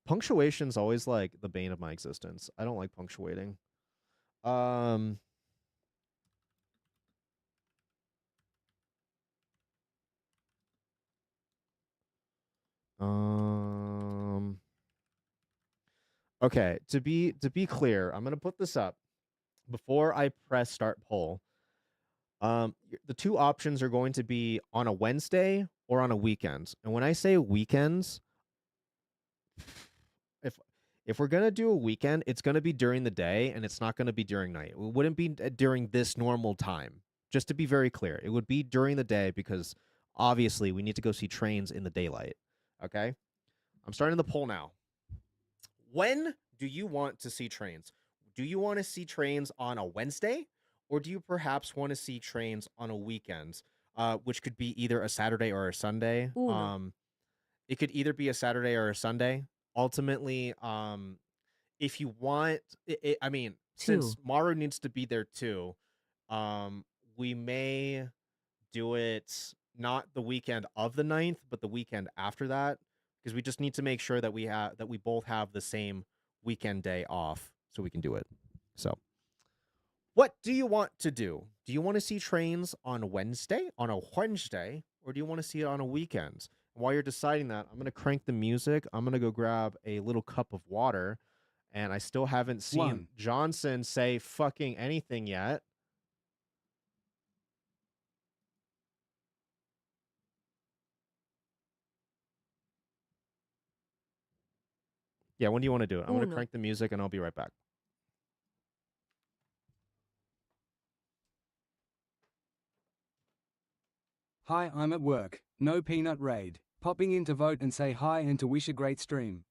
Punctuation's always like the bane of my existence. I don't like punctuating. Okay, to be clear, I'm going to put this up before I press start poll. The two options are going to be on a Wednesday or on a weekend. And when I say weekends, if we're going to do a weekend, it's going to be during the day and it's not going to be during night. It wouldn't be during this normal time. Just to be very clear, it would be during the day because obviously we need to go see trains in the daylight. Okay? I'm starting the poll now. When do you want to see trains? Do you want to see trains on a Wednesday, or do you perhaps want to see trains on a weekend, which could be either a Saturday or a Sunday? Uno. It could either be a Saturday or a Sunday. Ultimately, if you want, I mean, since Two. Maru needs to be there too, we may do it not the weekend of the 9th, but the weekend after that, because we just need to make sure that we both have the same weekend day off so we can do it. So, what do you want to do? Do you want to see trains on a Wednesday, or do you want to see it on a weekend? While you're deciding that, I'm going to crank the music. I'm going to go grab a little cup of water, and I still haven't seen One. Johnson say fucking anything yet. Yeah, when do you want to do it? I'm going to Uno. crank the music, and I'll be right back. Hi, I'm at work. No peanut raid. Popping in to vote and say hi and to wish a great stream.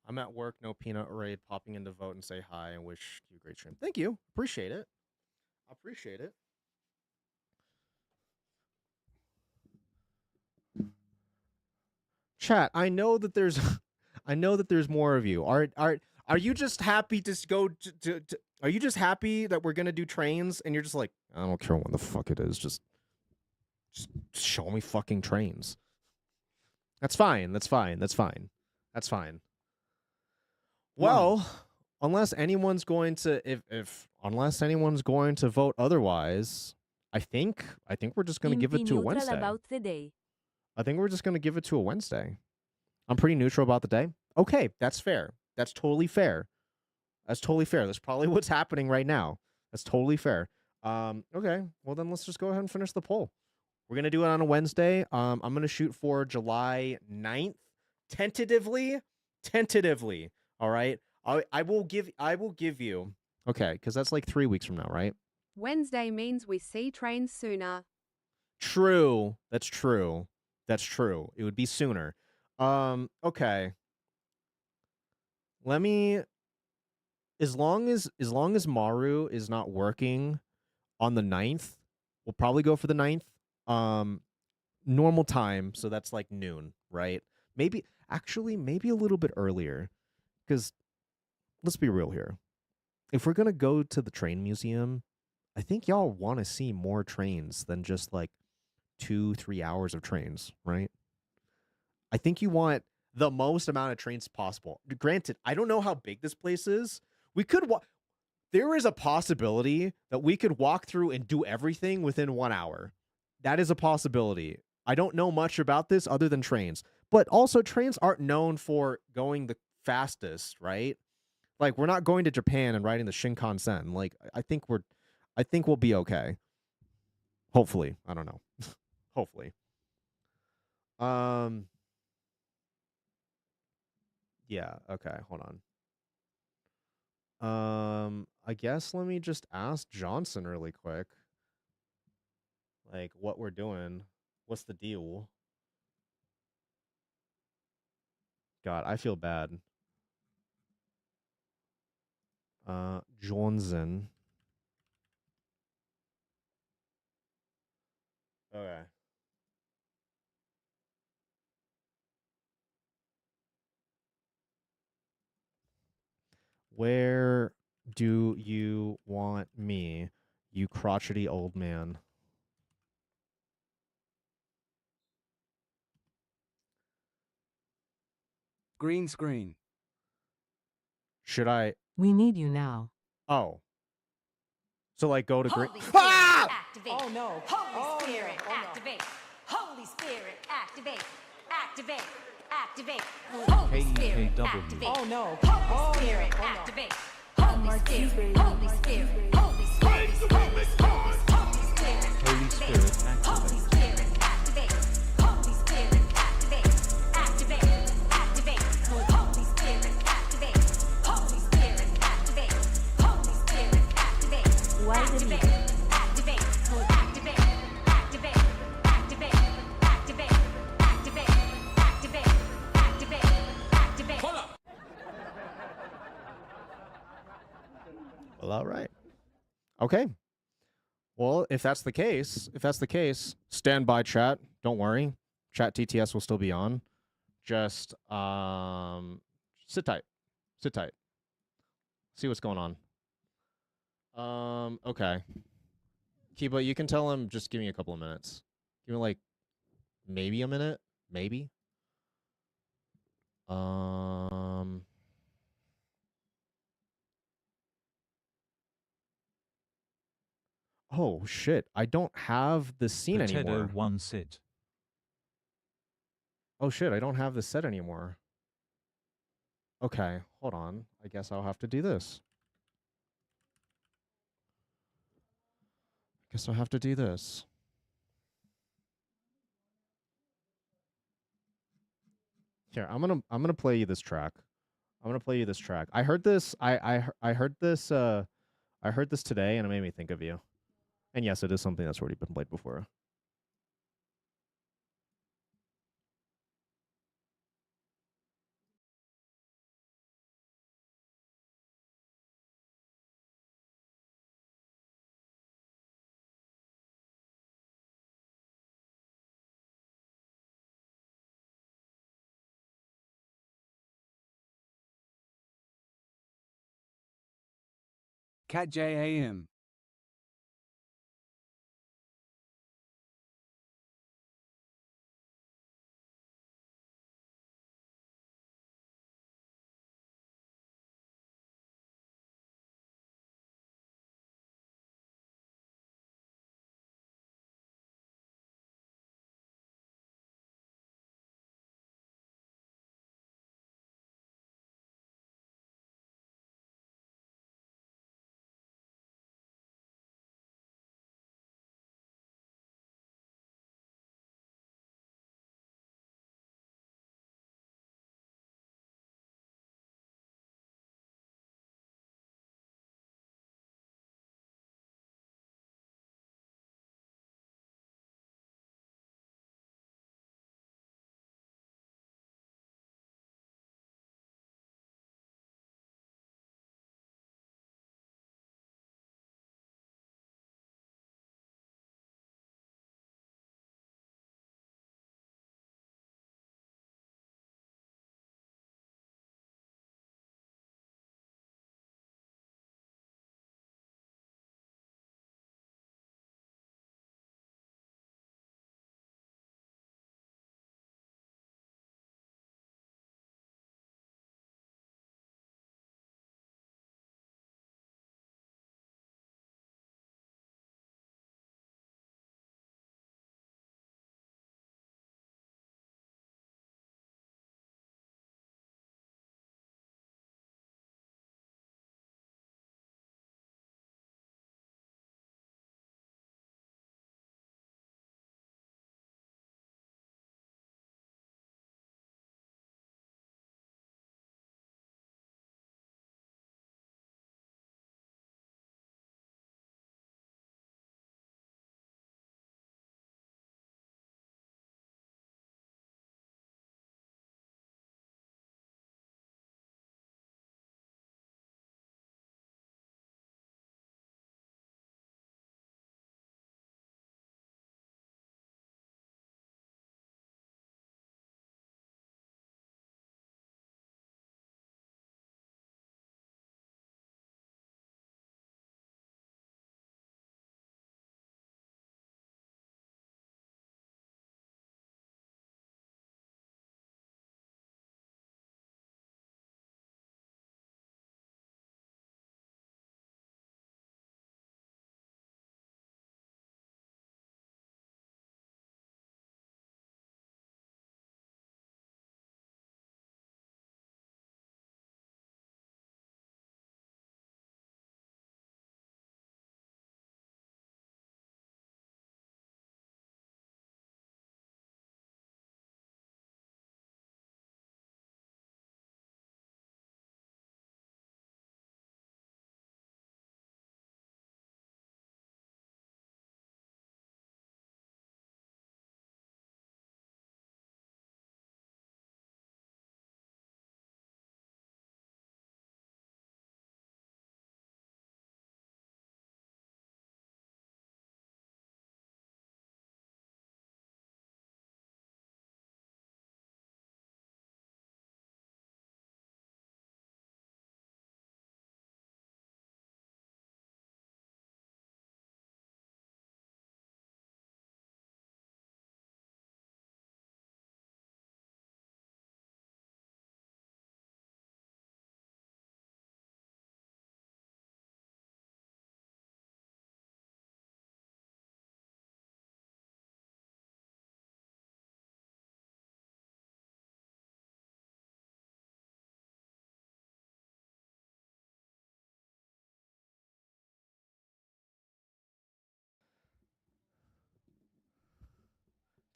I'm at work, no peanut raid, popping in to vote and say hi and wish you a great stream. Thank you. Appreciate it. Appreciate it. Chat, I know that there's I know that there's more of you. Are you just happy to go to are you just happy that we're gonna do trains and you're just like, I don't care what the fuck it is, just show me fucking trains. That's fine. That's fine. That's fine. That's fine. Well, unless anyone's going to if unless anyone's going to vote otherwise, I think we're just going to give it to a Wednesday. about the day. I think we're just going to give it to a Wednesday. I'm pretty neutral about the day. Okay, that's fair. That's totally fair. That's totally fair. That's probably what's happening right now. That's totally fair. Okay, well then let's just go ahead and finish the poll. We're going to do it on a Wednesday. I'm going to shoot for July 9th tentatively. All right? I will give you. Okay, cuz that's like 3 weeks from now, right? Wednesday means we see trains sooner. True. That's true. That's true. It would be sooner. Okay. Let me as long as Maru is not working on the 9th, we'll probably go for the 9th. Normal time, so that's like noon, right? Maybe a little bit earlier, cuz let's be real here. If we're going to go to the train museum, I think y'all want to see more trains than just like 2-3 hours of trains, right? I think you want the most amount of trains possible. Granted, I don't know how big this place is. There is a possibility that we could walk through and do everything within 1 hour. That is a possibility. I don't know much about this other than trains. But also trains aren't known for going the fastest, right? Like we're not going to Japan and riding the Shinkansen. Like I think we'll be okay. Hopefully. I don't know. Hopefully. Yeah, okay, hold on. I guess let me just ask Johnson really quick. Like what we're doing. What's the deal? God, I feel bad. Johnson. Okay. Where do you want me, you crotchety old man? Green screen. Should I? We need you now. Oh. So like go to green. Holy Spirit, activate. Oh no. Holy Spirit, activate. Holy Spirit, activate. Activate. Activate. Holy Spirit, KEKW. activate. Oh no. Holy Spirit, activate. Holy Spirit, Holy Spirit, Holy Spirit, Holy Spirit, Holy Spirit, Holy Spirit, Holy activate. Spirit, activate. Holy Spirit, activate. Activate. Activate. Holy Spirit, activate. Holy Spirit, activate. Holy Spirit, activate. Activate. Activate. Activate. Activate. Activate. Activate. Activate. Activate. Activate. Activate. Hold up. Well, all right. Okay. Well, if that's the case, stand by, chat. Don't worry. Chat TTS will still be on. Just sit tight. Sit tight. See what's going on. Okay. Kiba, you can tell him just give me a couple of minutes. Give me like maybe a minute. Maybe. Oh shit! I don't have the scene Potato anymore. one sit. Oh shit! I don't have the set anymore. Okay, hold on. I guess I'll have to do this. Guess I'll have to do this. Here, I'm gonna play you this track. I'm gonna play you this track. I heard this. I heard this. I heard this today, and it made me think of you. And yes, it is something that's already been played before. Cat JAM.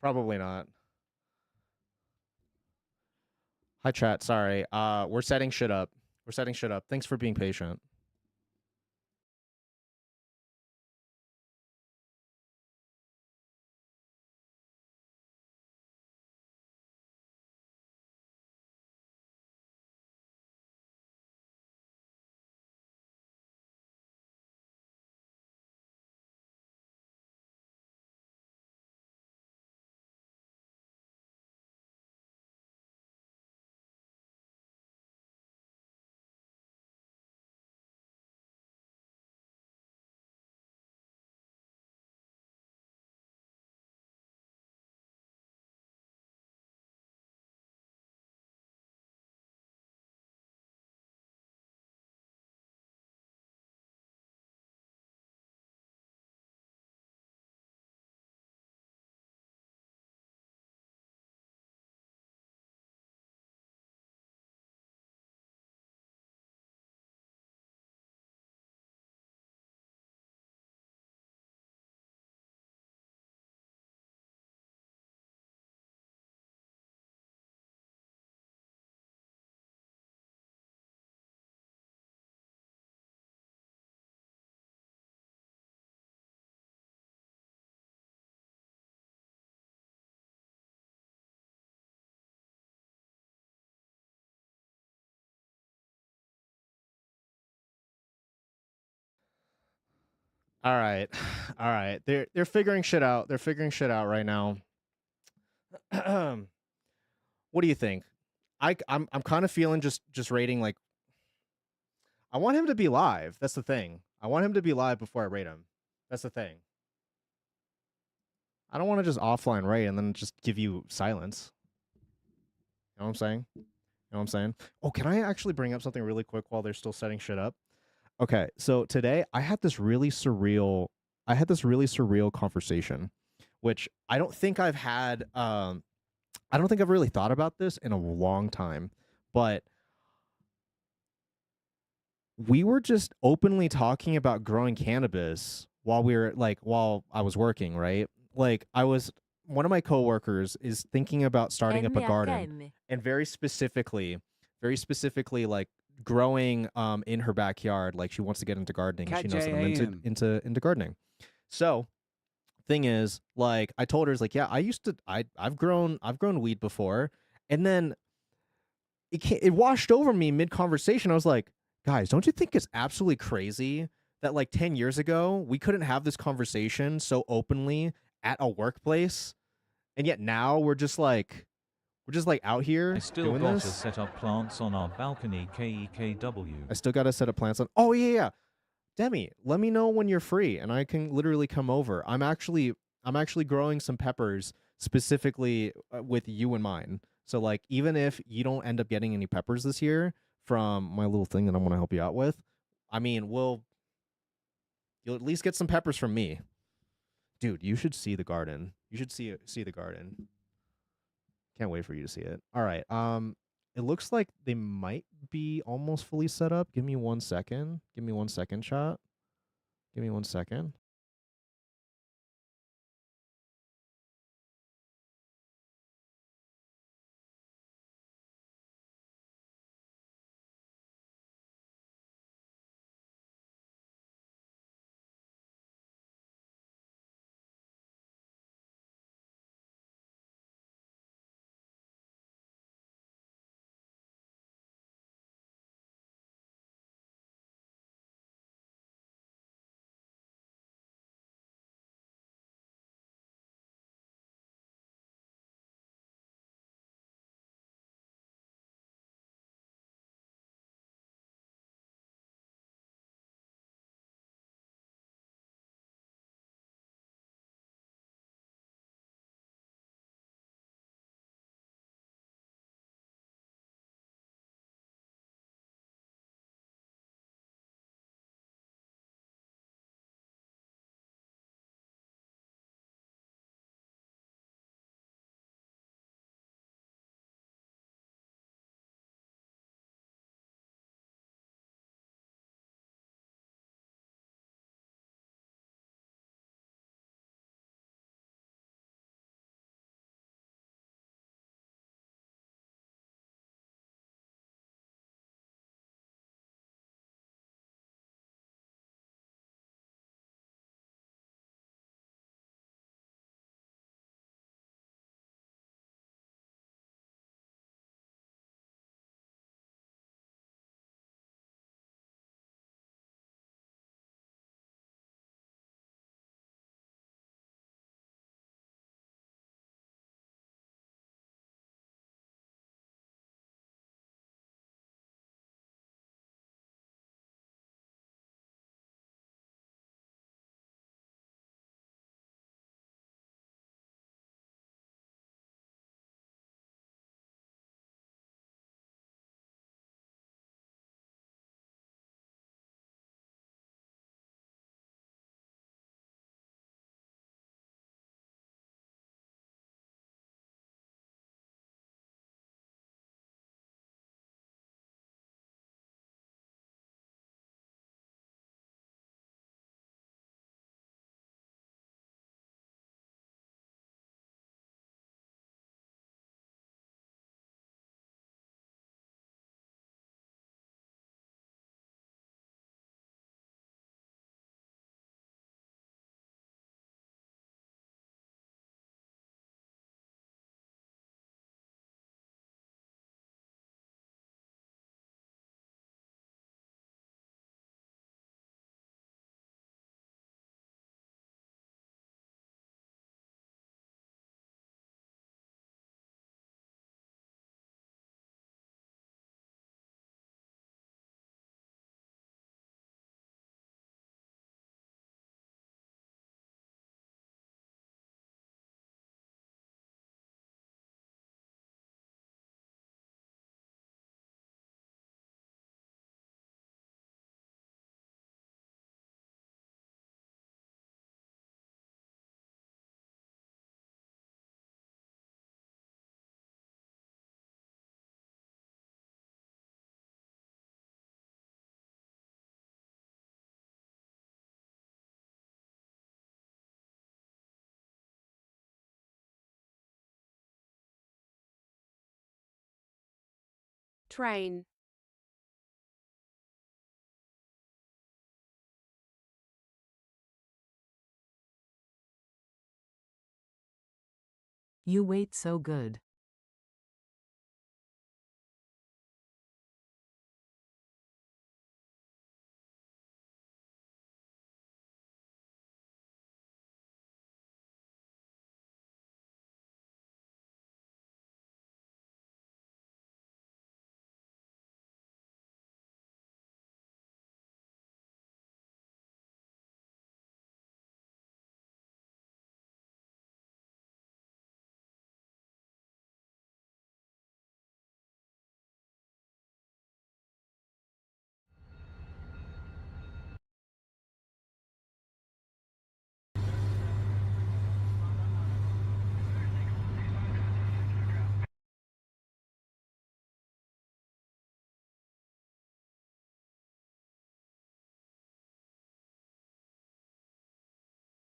Probably not. Hi chat, sorry. We're setting shit up. We're setting shit up. Thanks for being patient. All right. All right. They're figuring shit out. They're figuring shit out right now. What do you think? I'm kind of feeling just rating like I want him to be live. That's the thing. I want him to be live before I rate him. That's the thing. I don't want to just offline rate and then just give you silence. You know what I'm saying? You know what I'm saying? Oh, can I actually bring up something really quick while they're still setting shit up? Okay, so today I had this really surreal conversation, which I don't think I've had I don't think I've really thought about this in a long time, but we were just openly talking about growing cannabis while I was working, right? Like one of my coworkers is thinking about starting up a garden and very specifically like growing in her backyard, like she wants to get into gardening and Cat she knows that I'm JAM. into gardening. So thing is, like I told her is like, yeah, I've grown weed before, and then it washed over me mid conversation. I was like, guys, don't you think it's absolutely crazy that like 10 years ago we couldn't have this conversation so openly at a workplace, and yet now we're just like out I here still doing got to this. set up plants on our balcony KEKW. I still got to set up plants on. Oh yeah. Demi, let me know when you're free and I can literally come over. I'm actually growing some peppers specifically with you in mind. So like even if you don't end up getting any peppers this year from my little thing that I'm going to help you out with, I mean, you'll at least get some peppers from me. Dude, you should see the garden. You should see the garden. Can't wait for you to see it. All right. It looks like they might be almost fully set up. Give me 1 second. Give me 1 second, chat. Give me 1 second. train. You wait so good.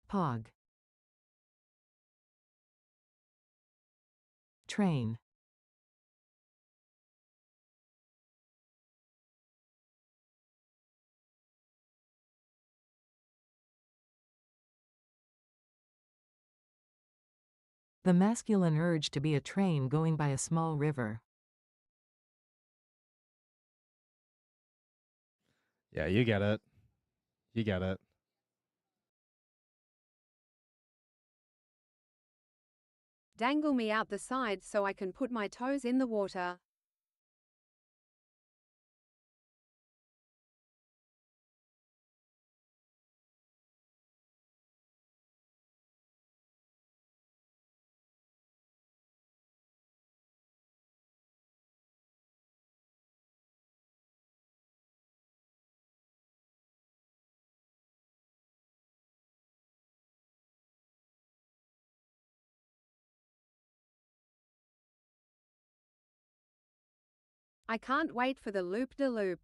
Pog. Train. The masculine urge to be a train going by a small river. Yeah, you get it. You get it. Dangle me out the side so I can put my toes in the water. I can't wait for the loop-de-loop.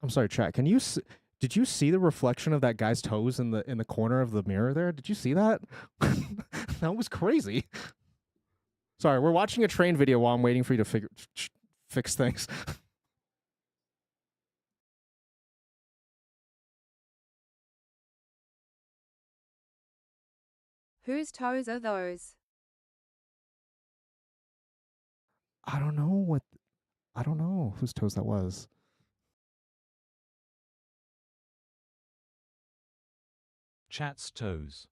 I'm sorry, chat. Did you see the reflection of that guy's toes in the corner of the mirror there? Did you see that? That was crazy. Sorry, we're watching a train video while I'm waiting for you to fix things. Whose toes are those? I don't know whose toes that was. Chat's toes.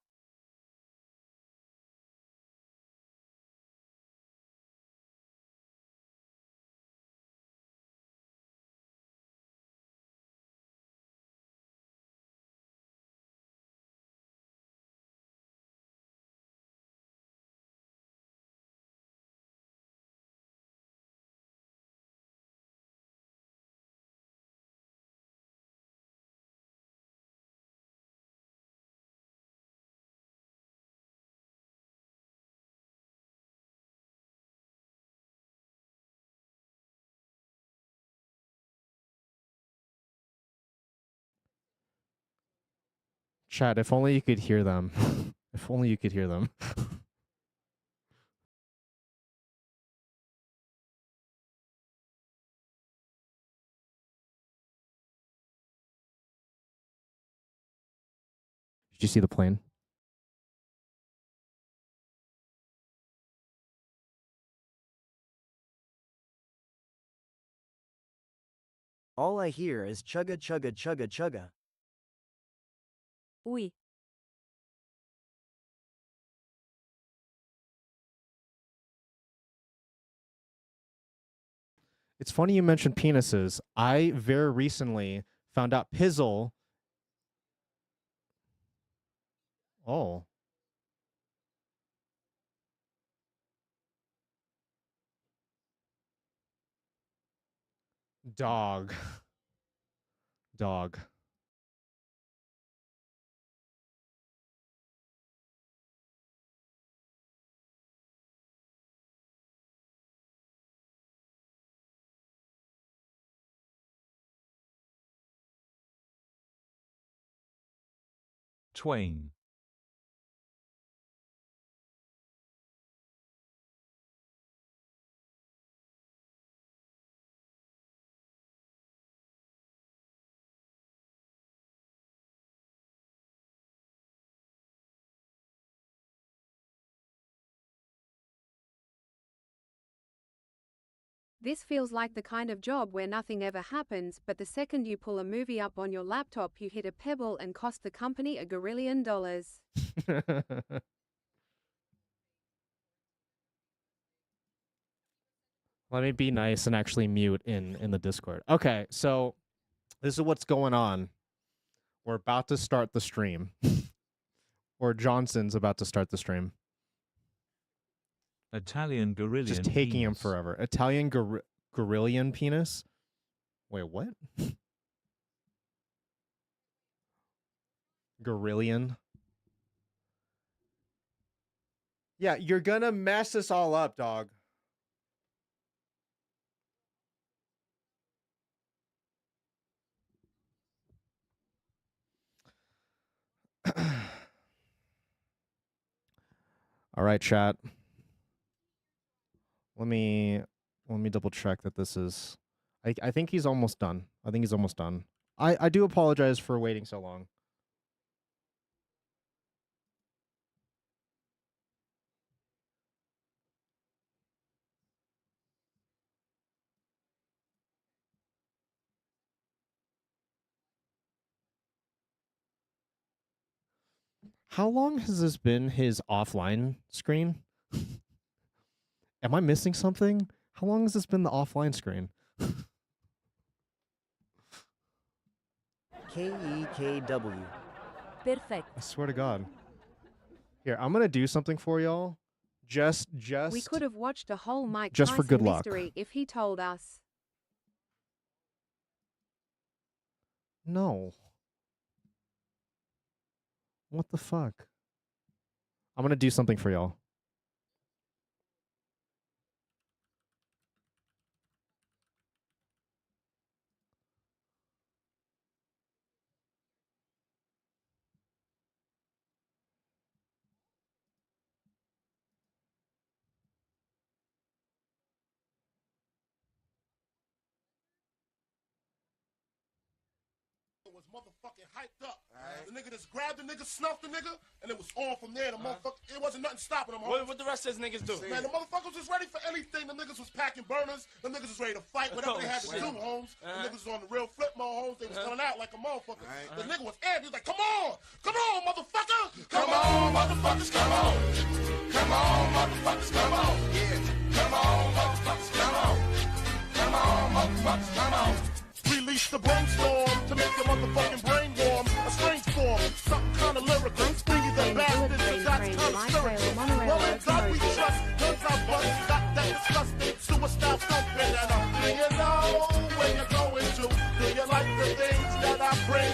Chat, if only you could hear them. If only you could hear them. Did you see the plane? All I hear is chugga chugga chugga chugga. Oui. It's funny you mentioned penises. I very recently found out Pizzle. Oh. Dog. Dog. Twain. This feels like the kind of job where nothing ever happens, but the second you pull a movie up on your laptop, you hit a pebble and cost the company $1 gazillion. Let me be nice and actually mute in the Discord. Okay, so this is what's going on. We're about to start the stream. Or Johnson's about to start the stream. Italian Gorillion. Just taking him penis. forever. Italian Gorillion penis? Wait, what? Gorillion? Yeah, you're gonna mess us all up, dog. All right, chat. Let me double check that this is. I think he's almost done. I think he's almost done. I do apologize for waiting so long. How long has this been his offline screen? Am I missing something? How long has this been the offline screen? KEKW. Perfect. I swear to God. Here, I'm gonna do something for y'all. Just. We could have watched a whole Mike just for Tyson good luck. mystery if he told us. No. What the fuck? I'm gonna do something for y'all. Was motherfucking hyped up. The nigga just grabbed the nigga, snuffed the nigga, and it was on from there. The motherfucker, it wasn't nothing stopping them. What the rest of those niggas do? Man, the motherfuckers was ready for anything. The niggas was packing burners. The niggas was ready to fight. Whatever they had to do, Holmes. The niggas was on the real flip mode, Holmes. They was coming out like a motherfucker. The nigga was amped. He was like, come on, motherfucker. Come on, motherfuckers, come on. Come on, motherfuckers, come on. Yeah. Come on, motherfuckers, come on. Come on, motherfuckers, come on. Release the brainstorm to make your motherfucking brain warm. A strange form, something kind of lyrical. Stingy the bastards, but that's kind of spiritual. Well, in God we trust, guns I bust, got that disgusting suicide thumping. And do you know where you're going to? Do you like the things that I bring?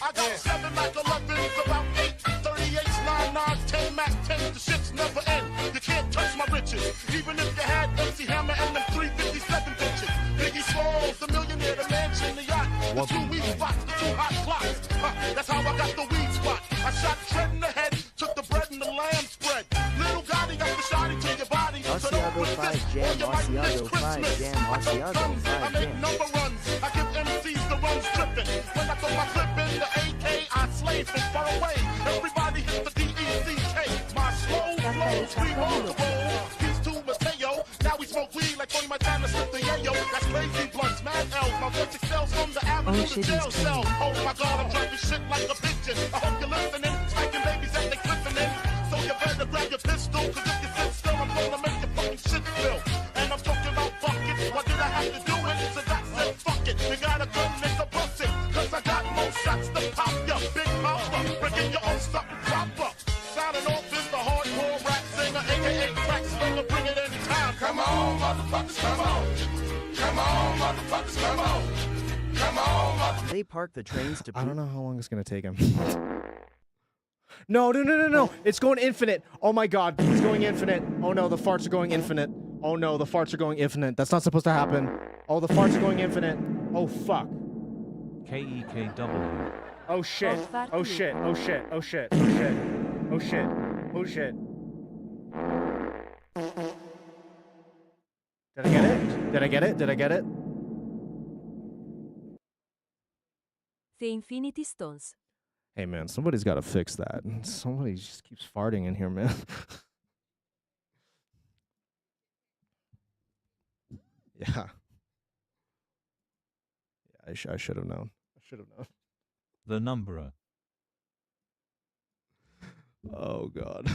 I got 7 Mac 11s, about 8, 38s, 9, 9, 10 Mac 10s. The shits never end. You can't touch my riches. Even if you had MC Hammer and them 357 bitches. Biggie Smalls, the millionaire, the mansion, the yacht. The 2 weed spots, the 2 hot clocks. That's how I got the weed spot. I shot Tread in the head, took the bread and the lamb spread. Little Gotti got the shotty to your body. So don't put this on your mic this Christmas. I throw tons, I make number runs. I give MCs the runs tripping. When I throw my clip in the AK, I slay from far away. Everybody hits the DECK. My slow flow, 3 rolls to roll. Peace to Mateo. Now we smoke weed like Tony Montana slip the yayo. That's crazy blunts, mad L's. My voice excels from the avenue to jail cell. Oh my God, I'm dropping shit like a pigeon. I hope you're listening. Spanking babies that they glistening. So you better grab your pistol, cause if you sit still, I'm gonna make your fucking shit spill. And I'm talking about buckets. Why did I have to do it? So I said fuck it. You got a gun, nigga, bust it. Cause I got more shots to pop ya. Big papa, breaking your own something proper. Sounding off is the hardcore rap singer, aka crack slinger, bring it in time. Come on, motherfuckers, come on. Come They park the trains to I don't poop. know how long it's gonna take him. No, no, no, no, no. It's going infinite. Oh my god, it's going infinite. Oh no, the farts are going infinite. Oh no, the farts are going infinite. That's not supposed to happen. Oh, the farts are going infinite. Oh fuck. KEKW. Oh shit. Oh shit. Oh shit. Oh shit. Oh shit. Oh shit. Oh shit. Did I get it? Did I get it? Did I get it? The Infinity Stones. Hey man, somebody's got to fix that. Somebody just keeps farting in here, man. Yeah. I should have known. I should have known. The Numberer. Oh god.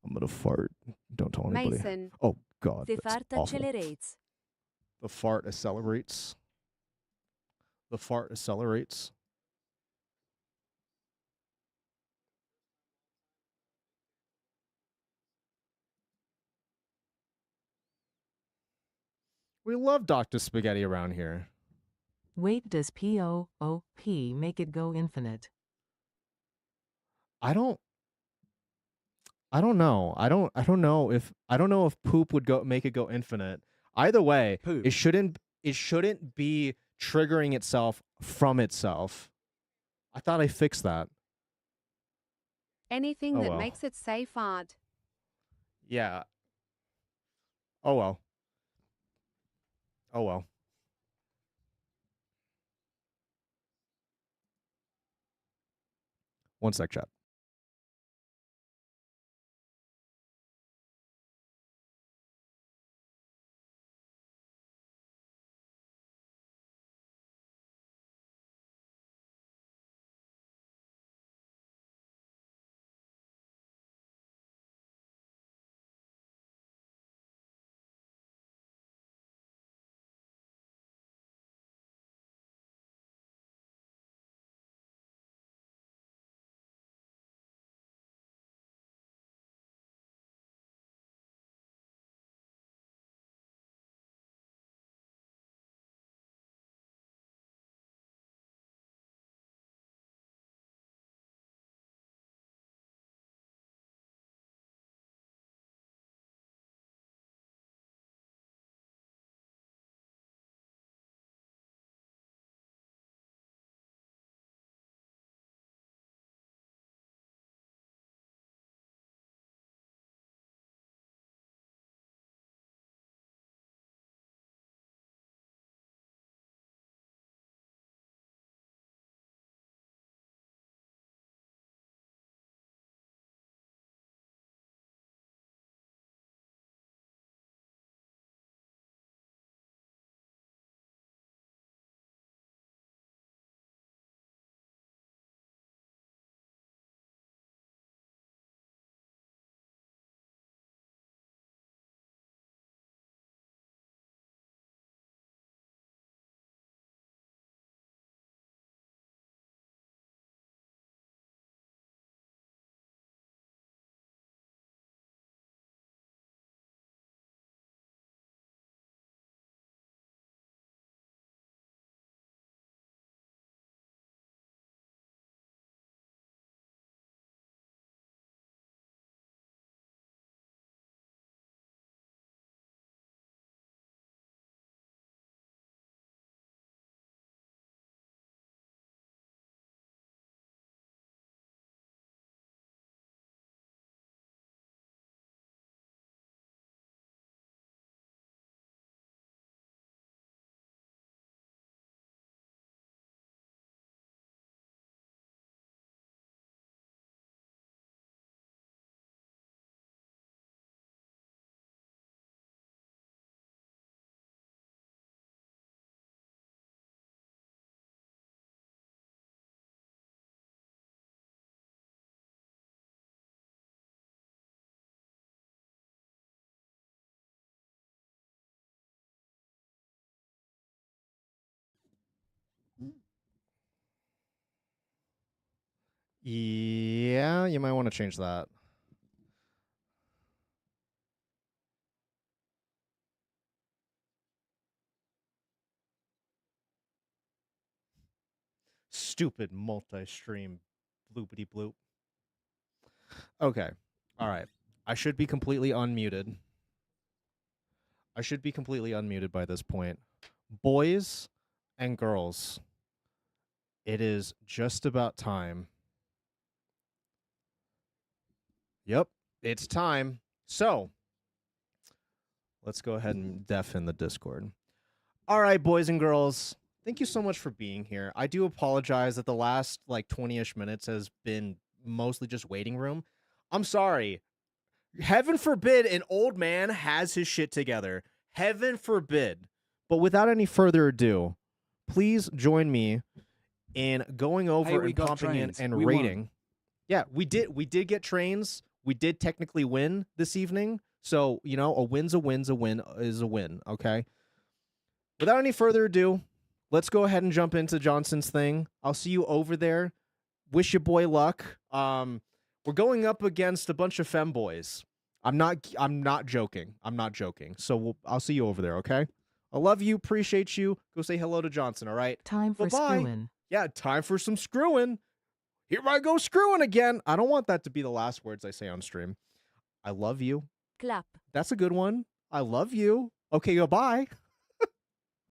I'm gonna fart. Don't tell anybody. Mason. Oh god. The that's fart awful. accelerates. The fart accelerates. The fart accelerates. We love Dr. Spaghetti around here. Wait, does POOP make it go infinite? I don't know. I don't know if poop would go make it go infinite. Either way, Poop. it shouldn't be triggering itself from itself. I thought I fixed that. Anything Oh, that well. makes it say fart. Yeah. Oh well. Oh well. One sec, chat. Yeah, you might want to change that. Stupid multi-stream bloopity bloop. Okay. All right. I should be completely unmuted. I should be completely unmuted by this point. Boys and girls, it is just about time. Yep, it's time. So, let's go ahead and deafen the Discord. All right, boys and girls, thank you so much for being here. I do apologize that the last like 20-ish minutes has been mostly just waiting room. I'm sorry. Heaven forbid an old man has his shit together. Heaven forbid. But without any further ado, please join me in going over we and got pumping in trains. and We won. rating. Yeah, we did get trains. We did technically win this evening. So, you know, a win's a win's a win is a win, okay? Without any further ado, let's go ahead and jump into Johnson's thing. I'll see you over there. Wish your boy luck. We're going up against a bunch of femboys. I'm not joking. I'm not joking. So I'll see you over there, okay? I love you, appreciate you. Go say hello to Johnson, all right? Time for Bye-bye. screwing. Yeah, time for some screwing. Here I go screwing again. I don't want that to be the last words I say on stream. I love you. Clap. That's a good one. I love you. Okay, goodbye.